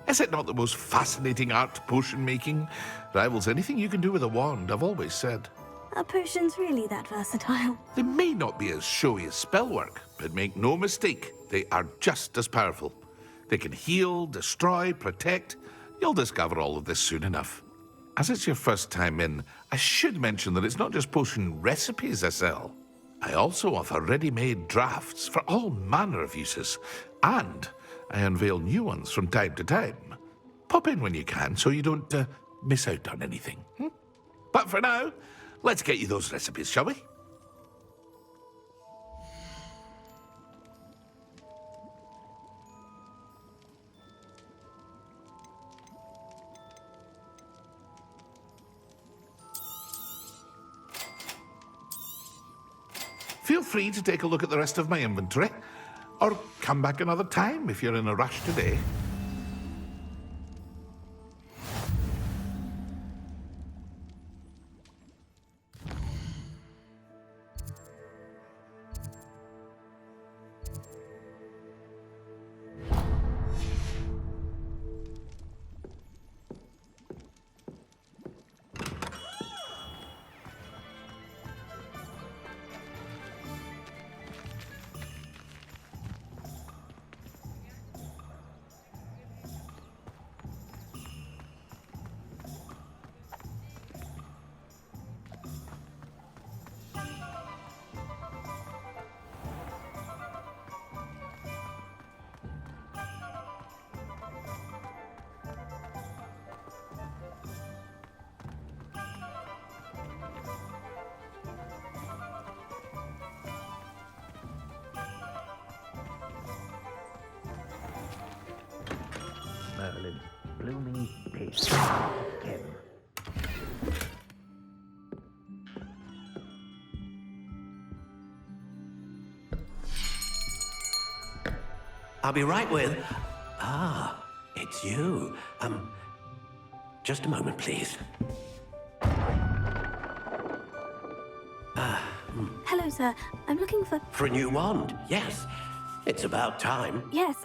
Is it not the most fascinating art, potion making? Rivals anything you can do with a wand, I've always said. Are potions really that versatile? They may not be as showy as spellwork, but make no mistake, they are just as powerful. They can heal, destroy, protect. You'll discover all of this soon enough. As it's your first time in, I should mention that it's not just potion recipes I sell. I also offer ready-made drafts for all manner of uses, and I unveil new ones from time to time. Pop in when you can so you don't miss out on anything. But for now, let's get you those recipes, shall we? Feel free to take a look at the rest of my inventory, or come back another time if you're in a rush today. Merlin, blooming peace. Kim. I'll be right with... Ah, it's it's you. Just a moment, please. Hello, sir. I'm looking for... For a new wand, yes. It's about time. Yes,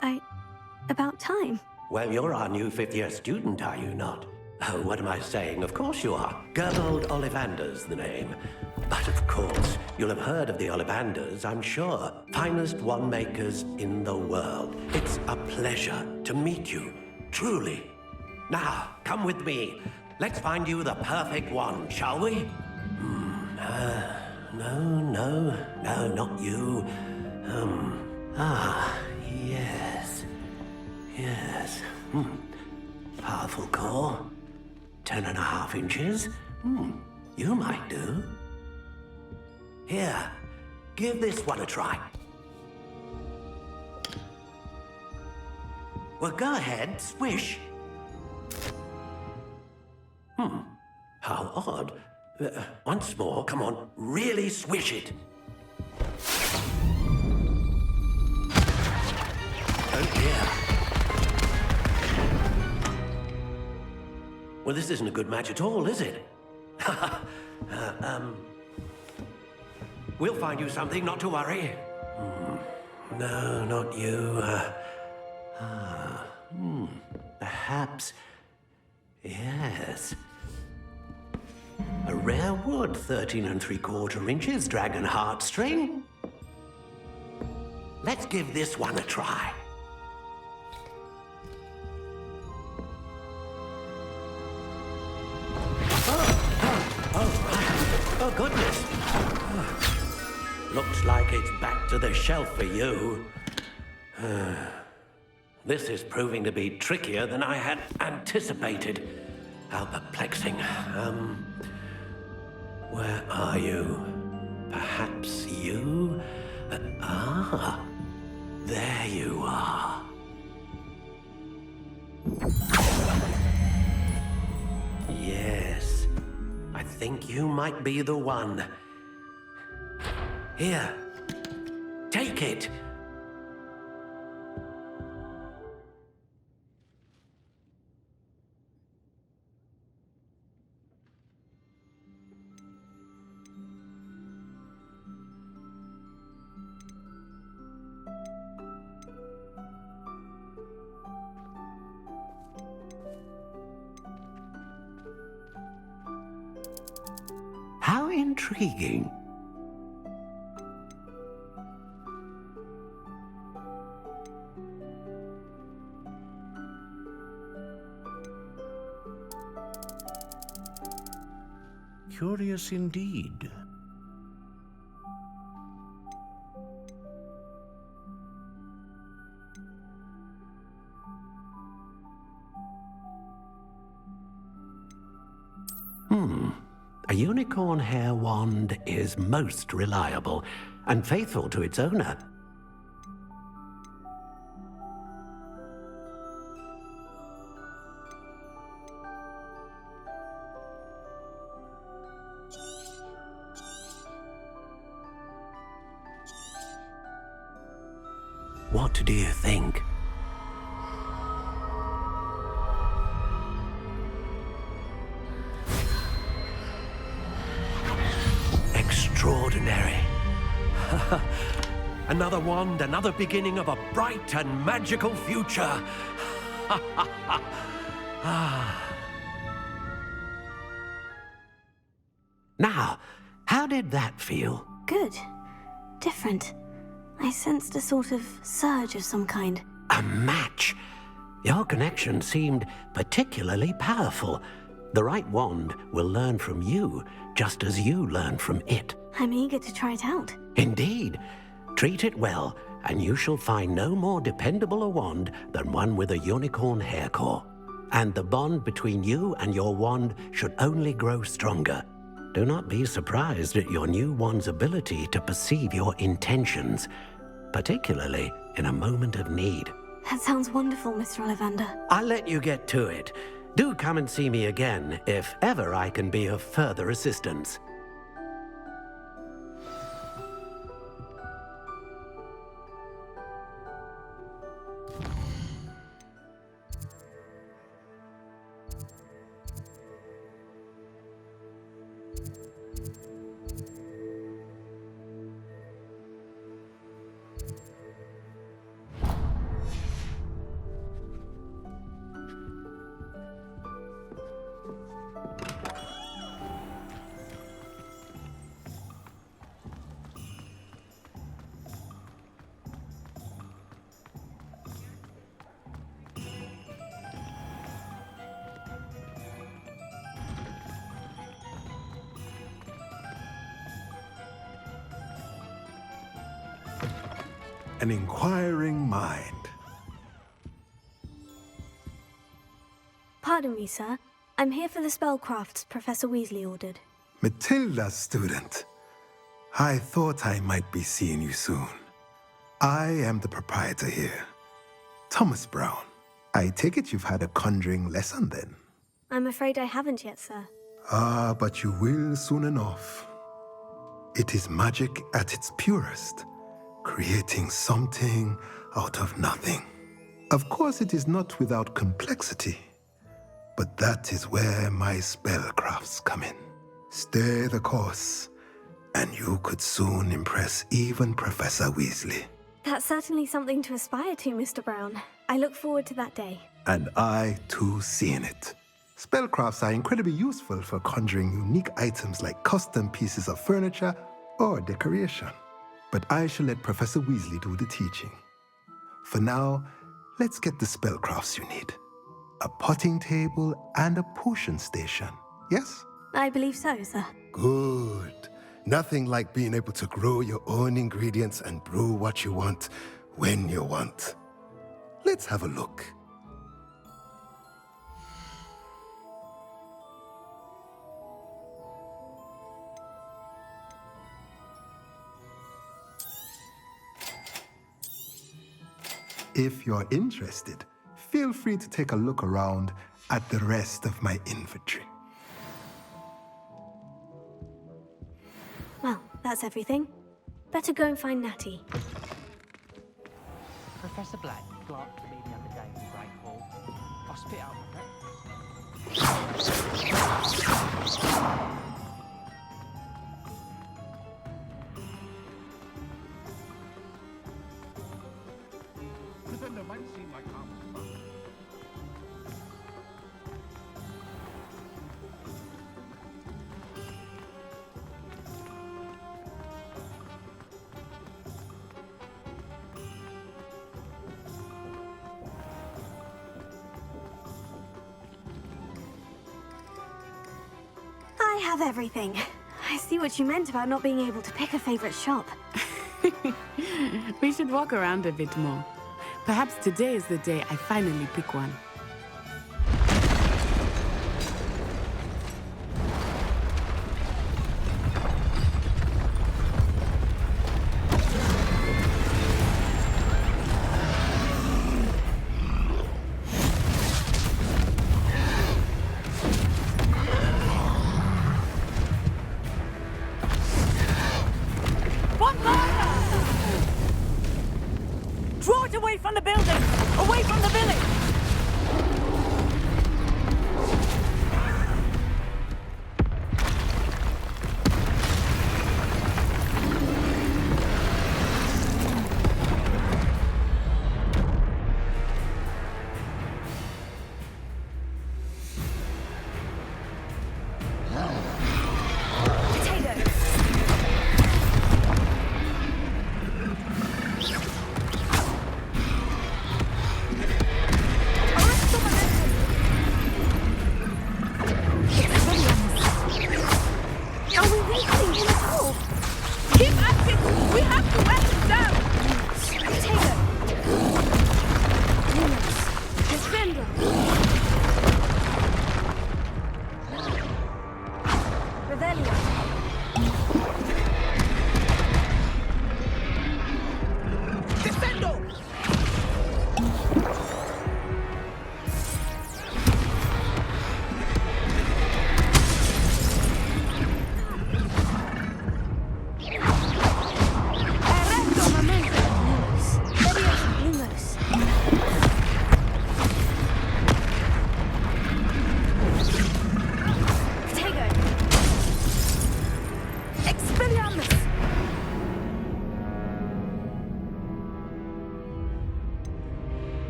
about time. Well, you're our new fifth-year student, are you not? Oh, what am I saying? Of course you are. Gerbold Ollivander's the name. But of course, you'll have heard of the Ollivanders, I'm sure. Finest wand makers in the world. It's a pleasure to meet you, truly. Now, come with me. Let's find you the perfect wand, shall we? No, not you. Yes. Powerful core. 10.5 inches. You might do. Here, give this one a try. Well, go ahead, swish. How odd. Once more, come on, really swish it. Oh dear. Well, this isn't a good match at all, is it? We'll find you something, not to worry. No, not you. Perhaps... Yes. A rare wood, 13 3/4 inches, dragon heartstring. Let's give this one a try. Oh, goodness. Looks like it's back to the shelf for you. This is proving to be trickier than I had anticipated. How perplexing. Where are you? Perhaps you? There you are. Yes, I think you might be the one. Here, take it. How intriguing. Curious indeed. A unicorn hair wand is most reliable and faithful to its owner. What do you think? Extraordinary. Another wand, another beginning of a bright and magical future. Now, how did that feel? Good. Different. I sensed a sort of surge of some kind. A match. Your connection seemed particularly powerful. The right wand will learn from you, just as you learn from it. I'm eager to try it out. Indeed. Treat it well, and you shall find no more dependable a wand than one with a unicorn hair core. And the bond between you and your wand should only grow stronger. Do not be surprised at your new wand's ability to perceive your intentions, particularly in a moment of need. That sounds wonderful, Mr. Ollivander. I'll let you get to it. Do come and see me again if ever I can be of further assistance. An inquiring mind. Pardon me, sir. I'm here for the spellcrafts Professor Weasley ordered. Matilda's student. I thought I might be seeing you soon. I am the proprietor here, Thomas Brown. I take it you've had a conjuring lesson then? I'm afraid I haven't yet, sir. Ah, but you will soon enough. It is magic at its purest, creating something out of nothing. Of course, it is not without complexity, but that is where my spellcrafts come in. Stay the course, and you could soon impress even Professor Weasley. That's certainly something to aspire to, Mr. Brown. I look forward to that day. And I, too, seeing it. Spellcrafts are incredibly useful for conjuring unique items like custom pieces of furniture or decoration. But I shall let Professor Weasley do the teaching. For now, let's get the spellcrafts you need. A potting table and a potion station, yes? I believe so, sir. Good. Nothing like being able to grow your own ingredients and brew what you want when you want. Let's have a look. If you're interested, feel free to take a look around at the rest of my inventory. Well, that's everything. Better go and find Natty. Professor Black glanced at me the other day in the Great Hall. I spit out my breakfast. Might seem like harmless fun. I have everything. I see what you meant about not being able to pick a favorite shop. We should walk around a bit more. Perhaps today is the day I finally pick one. Draw it away from the building! Away from the village!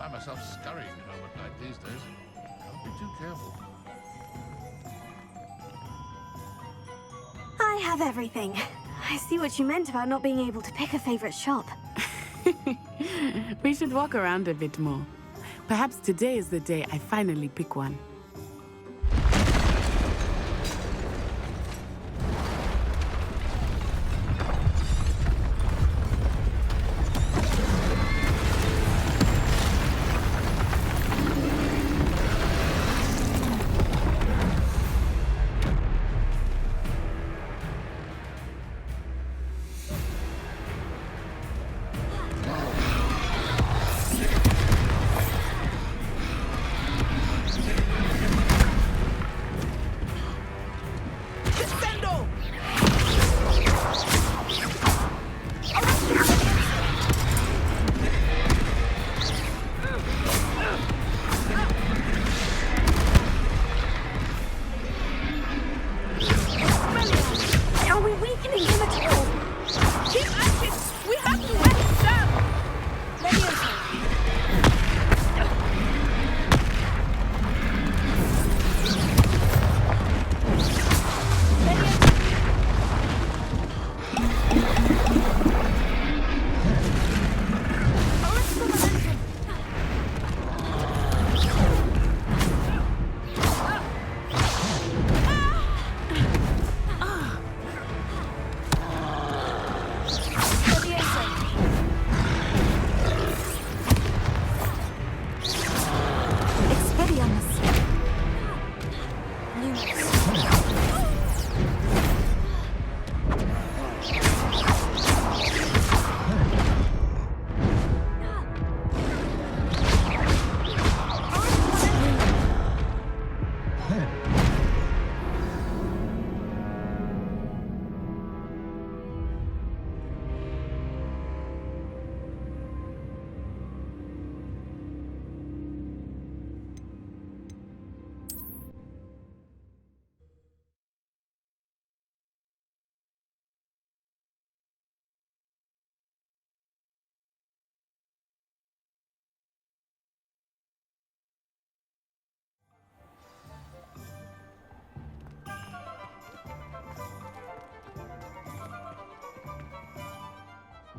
find myself scurrying home at night these days. Can't be too careful. I have everything. I see what you meant about not being able to pick a favorite shop. We should walk around a bit more. Perhaps today is the day I finally pick one.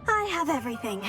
I have everything.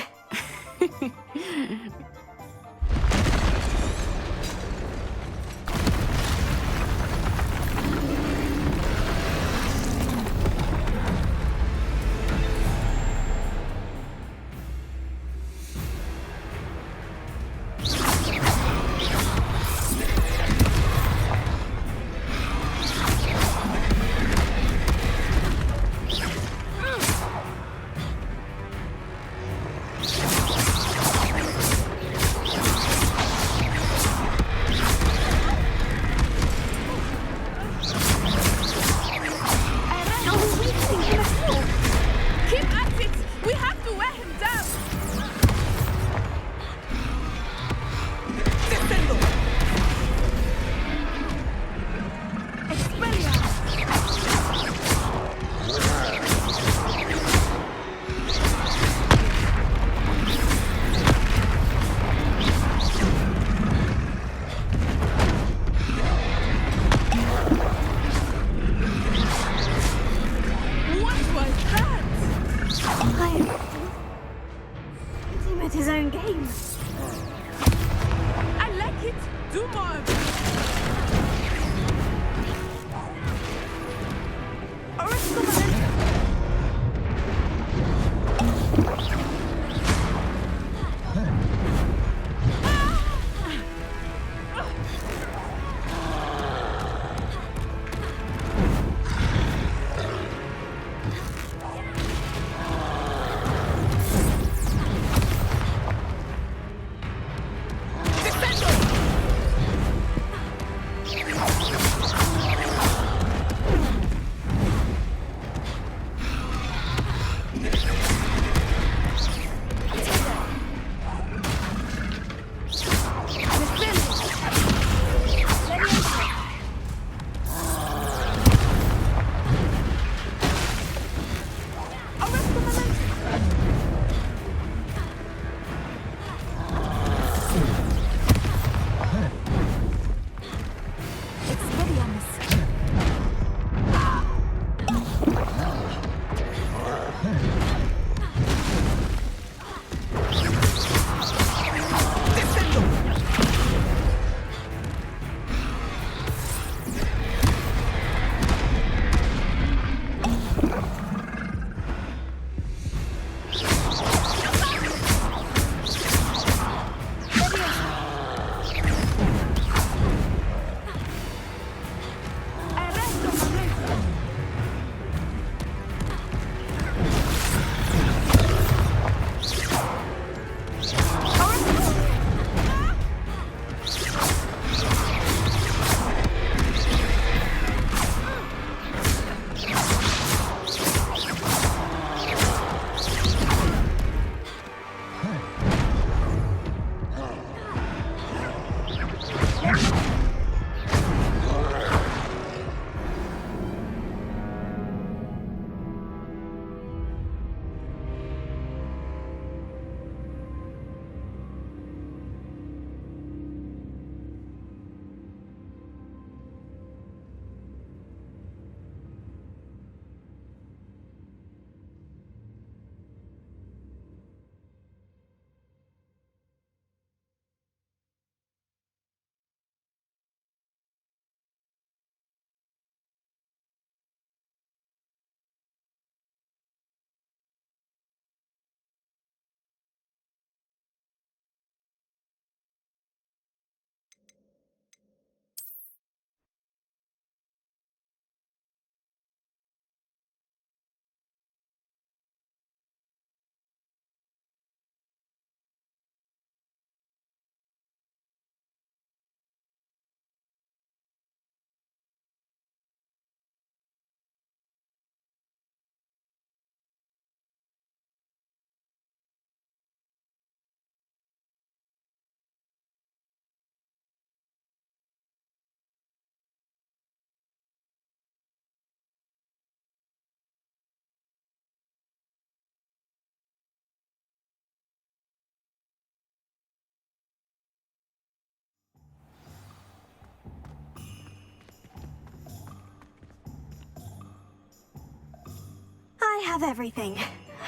I have everything.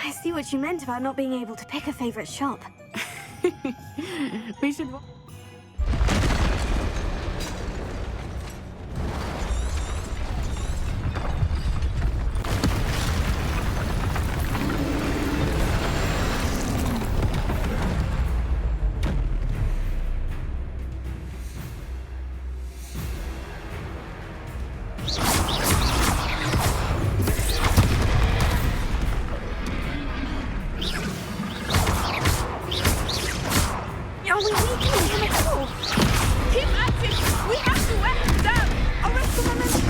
I see what you meant about not being able to pick a favorite shop. We should... Are we weakening him at all? Keep at it! We have to wear him down! Arrest the momentum!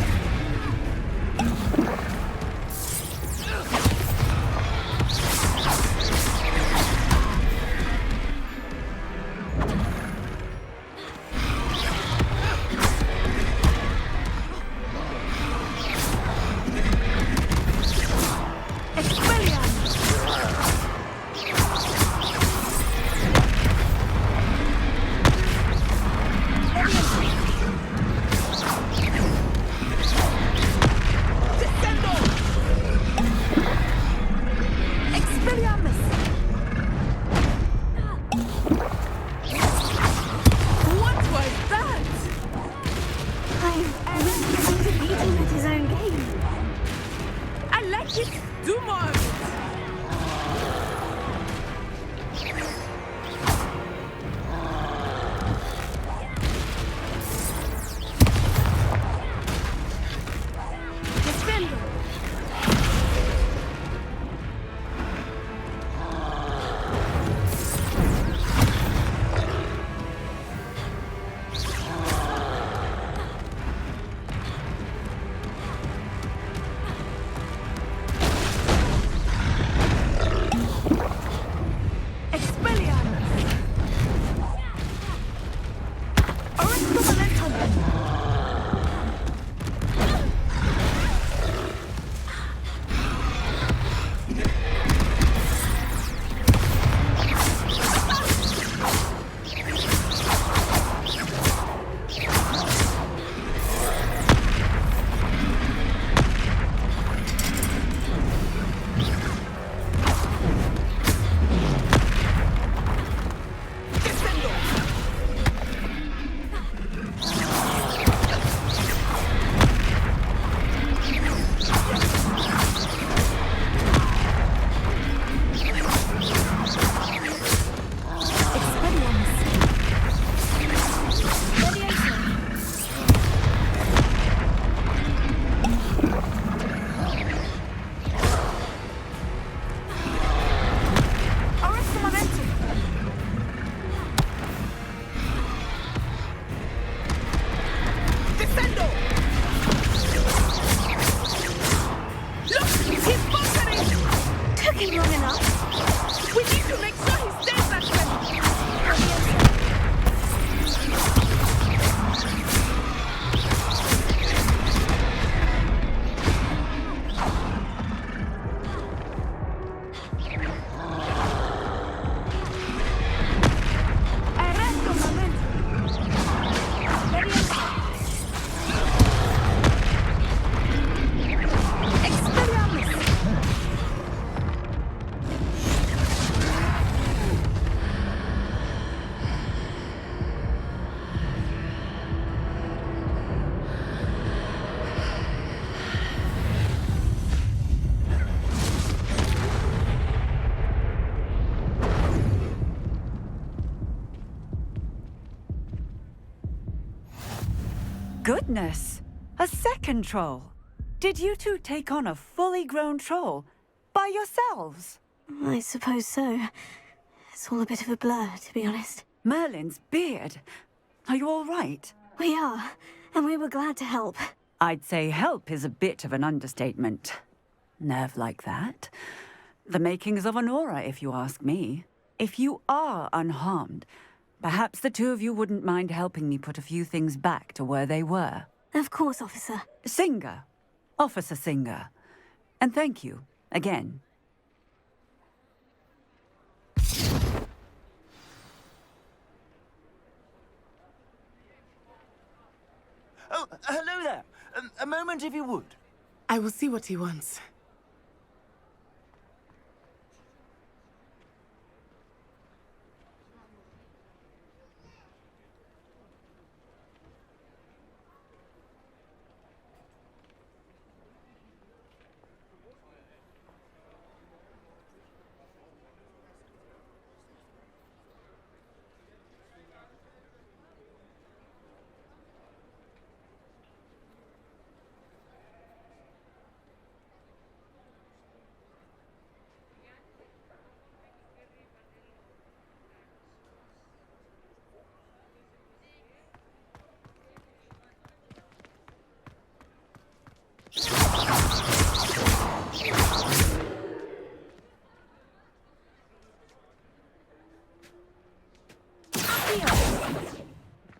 Goodness! A second troll! Did you two take on a fully grown troll by yourselves? I suppose so. It's all a bit of a blur, to be honest. Merlin's beard. Are you all right? We are, and we were glad to help. I'd say help is a bit of an understatement. Nerve like that. The makings of an aura, if you ask me. If you are unharmed, perhaps the two of you wouldn't mind helping me put a few things back to where they were. Of course, officer. Singer. Officer Singer. And thank you, again. Oh, hello there. A moment if you would. I will see what he wants.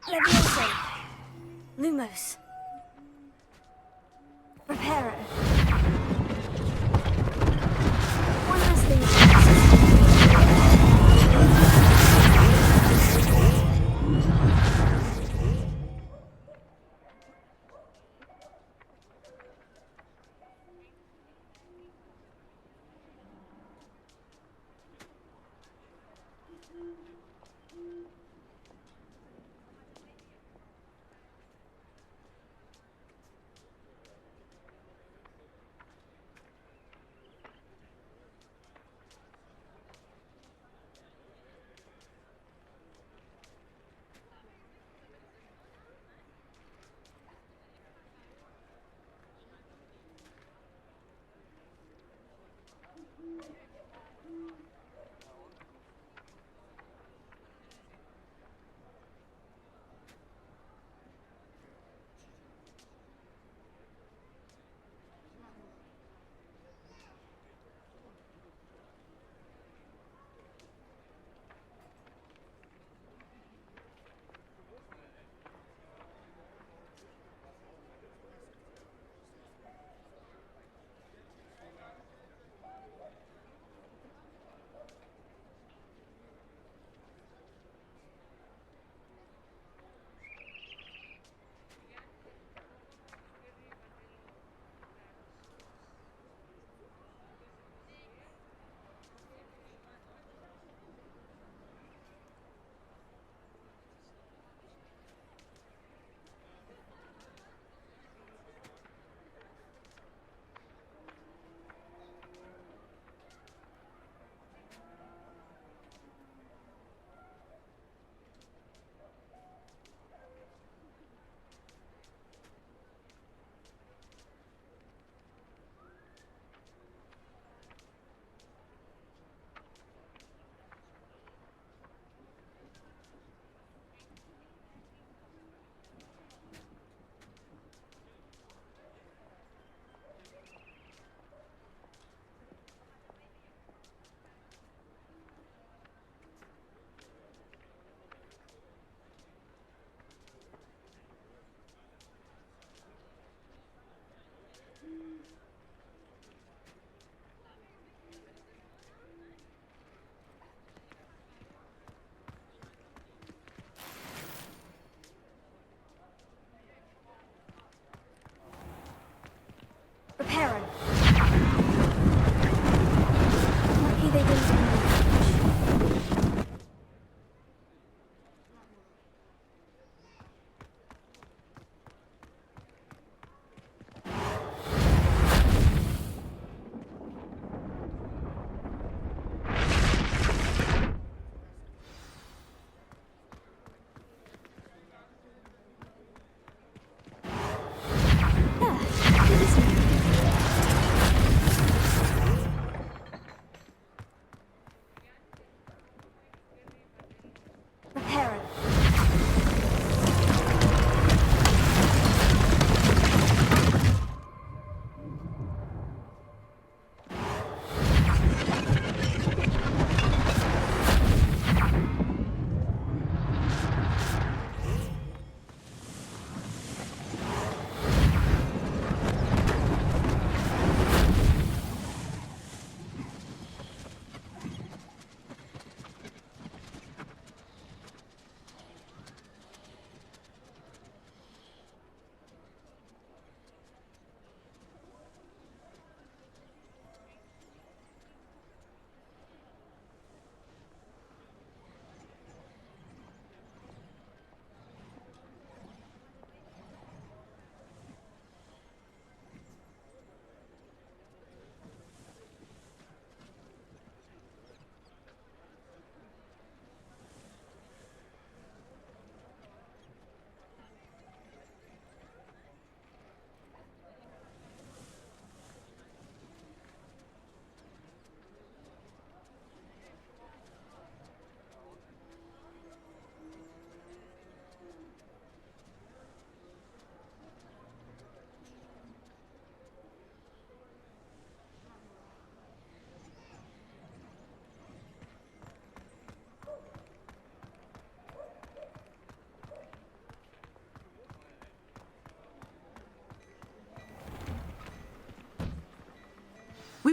Leviosa. Lumos. Reparo. One last thing.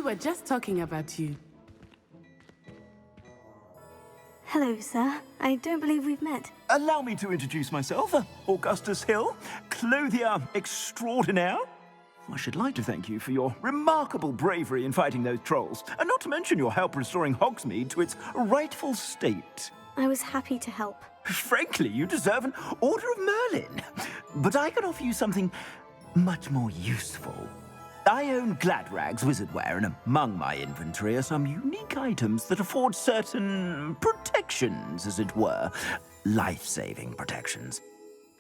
were just talking about you. Hello, sir. I don't believe we've met. Allow me to introduce myself. Augustus Hill, clothier extraordinaire. I should like to thank you for your remarkable bravery in fighting those trolls, and not to mention your help restoring Hogsmeade to its rightful state. I was happy to help. Frankly, you deserve an Order of Merlin. But I can offer you something much more useful. I own Gladrag's wizardware, and among my inventory are some unique items that afford certain protections, as it were. Life-saving protections.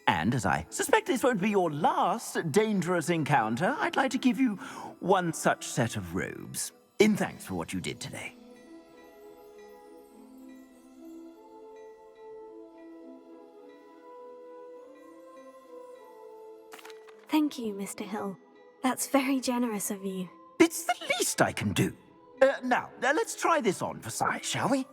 And as I suspect this won't be your last dangerous encounter, I'd like to give you one such set of robes, in thanks for what you did today. Thank you, Mr. Hill. That's very generous of you. It's the least I can do. Now, let's try this on for size, shall we?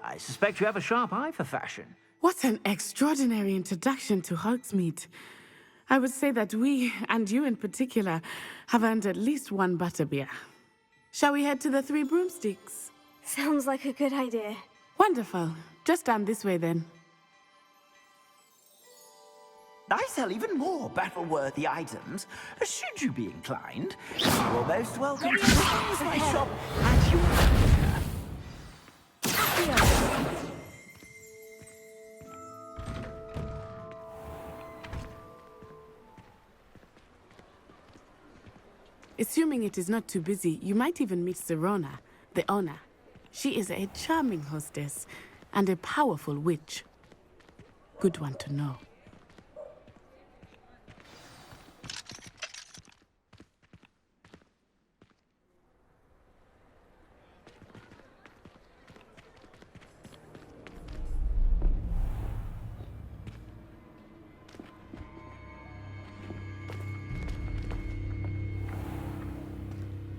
I suspect you have a sharp eye for fashion. What an extraordinary introduction to Hogsmeade. I would say that we, and you in particular, have earned at least one butterbeer. Shall we head to the Three Broomsticks? Sounds like a good idea. Wonderful. Just down this way then. I sell even more battle-worthy items. Should you be inclined, you're most welcome to use my shop at your leisure. Assuming it is not too busy, you might even meet Serona, the owner. She is a charming hostess and a powerful witch. Good one to know.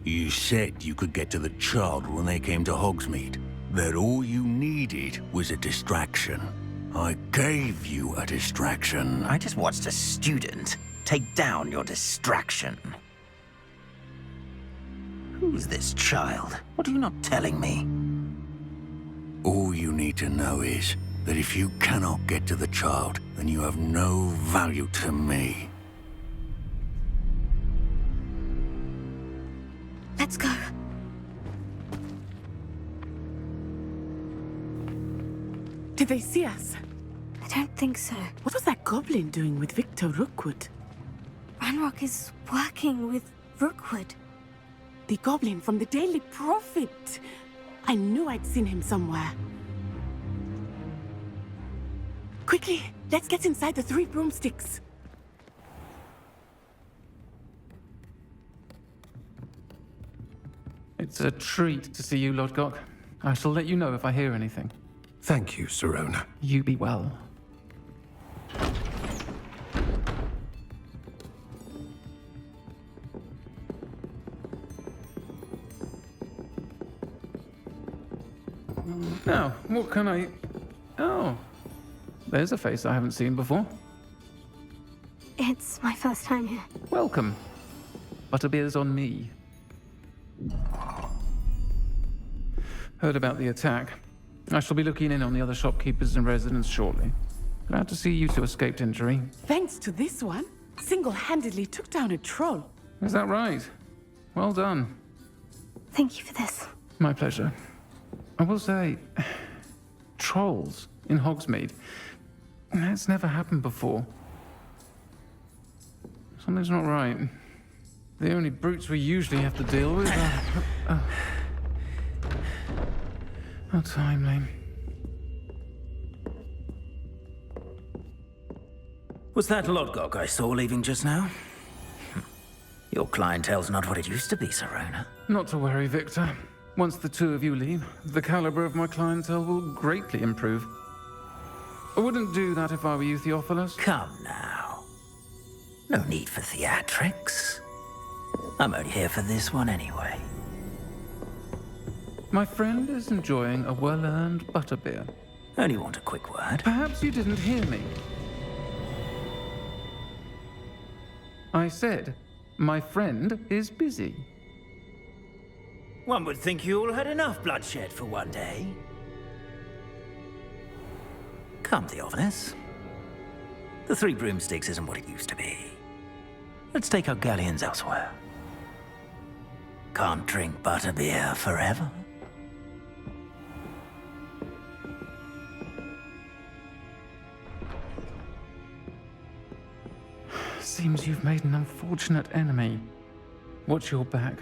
You said you could get to the child when they came to Hogsmeade. That all you needed was a distraction. I gave you a distraction. I just watched a student take down your distraction. Who's this child? What are you not telling me? All you need to know is that if you cannot get to the child, then you have no value to me. Let's go. Did they see us? I don't think so. What was that goblin doing with Victor Rookwood? Ranrock is working with Rookwood. The goblin from the Daily Prophet. I knew I'd seen him somewhere. Quickly, let's get inside the Three Broomsticks. It's a treat to see you, Lord Gok. I shall let you know if I hear anything. Thank you, Serona. You be well. Now, what can I... Oh, there's a face I haven't seen before. It's my first time here. Welcome. Butterbeer's on me. Heard about the attack. I shall be looking in on the other shopkeepers and residents shortly. Glad to see you two escaped injury. Thanks to this one, single-handedly took down a troll. Is that right? Well done. Thank you for this. My pleasure. I will say, trolls in Hogsmeade. That's never happened before. Something's not right. The only brutes we usually have to deal with are... How timely. Was that Lodgok I saw leaving just now? Your clientele's not what it used to be, Serona. Not to worry, Victor. Once the two of you leave, the caliber of my clientele will greatly improve. I wouldn't do that if I were you, Theophilus. Come now. No need for theatrics. I'm only here for this one anyway. My friend is enjoying a well-earned butterbeer. Only want a quick word. Perhaps you didn't hear me. I said, my friend is busy. One would think you all had enough bloodshed for one day. Come, Theophilus. The Three Broomsticks isn't what it used to be. Let's take our galleons elsewhere. Can't drink butterbeer forever. Seems you've made an unfortunate enemy. Watch your back.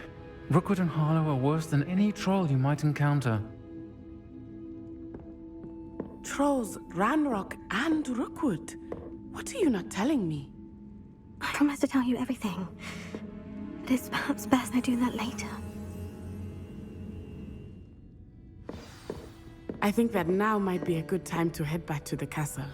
Rookwood and Harlow are worse than any troll you might encounter. Trolls, Ranrock, and Rookwood. What are you not telling me? I promised to tell you everything. But it's perhaps best I do that later. I think that now might be a good time to head back to the castle.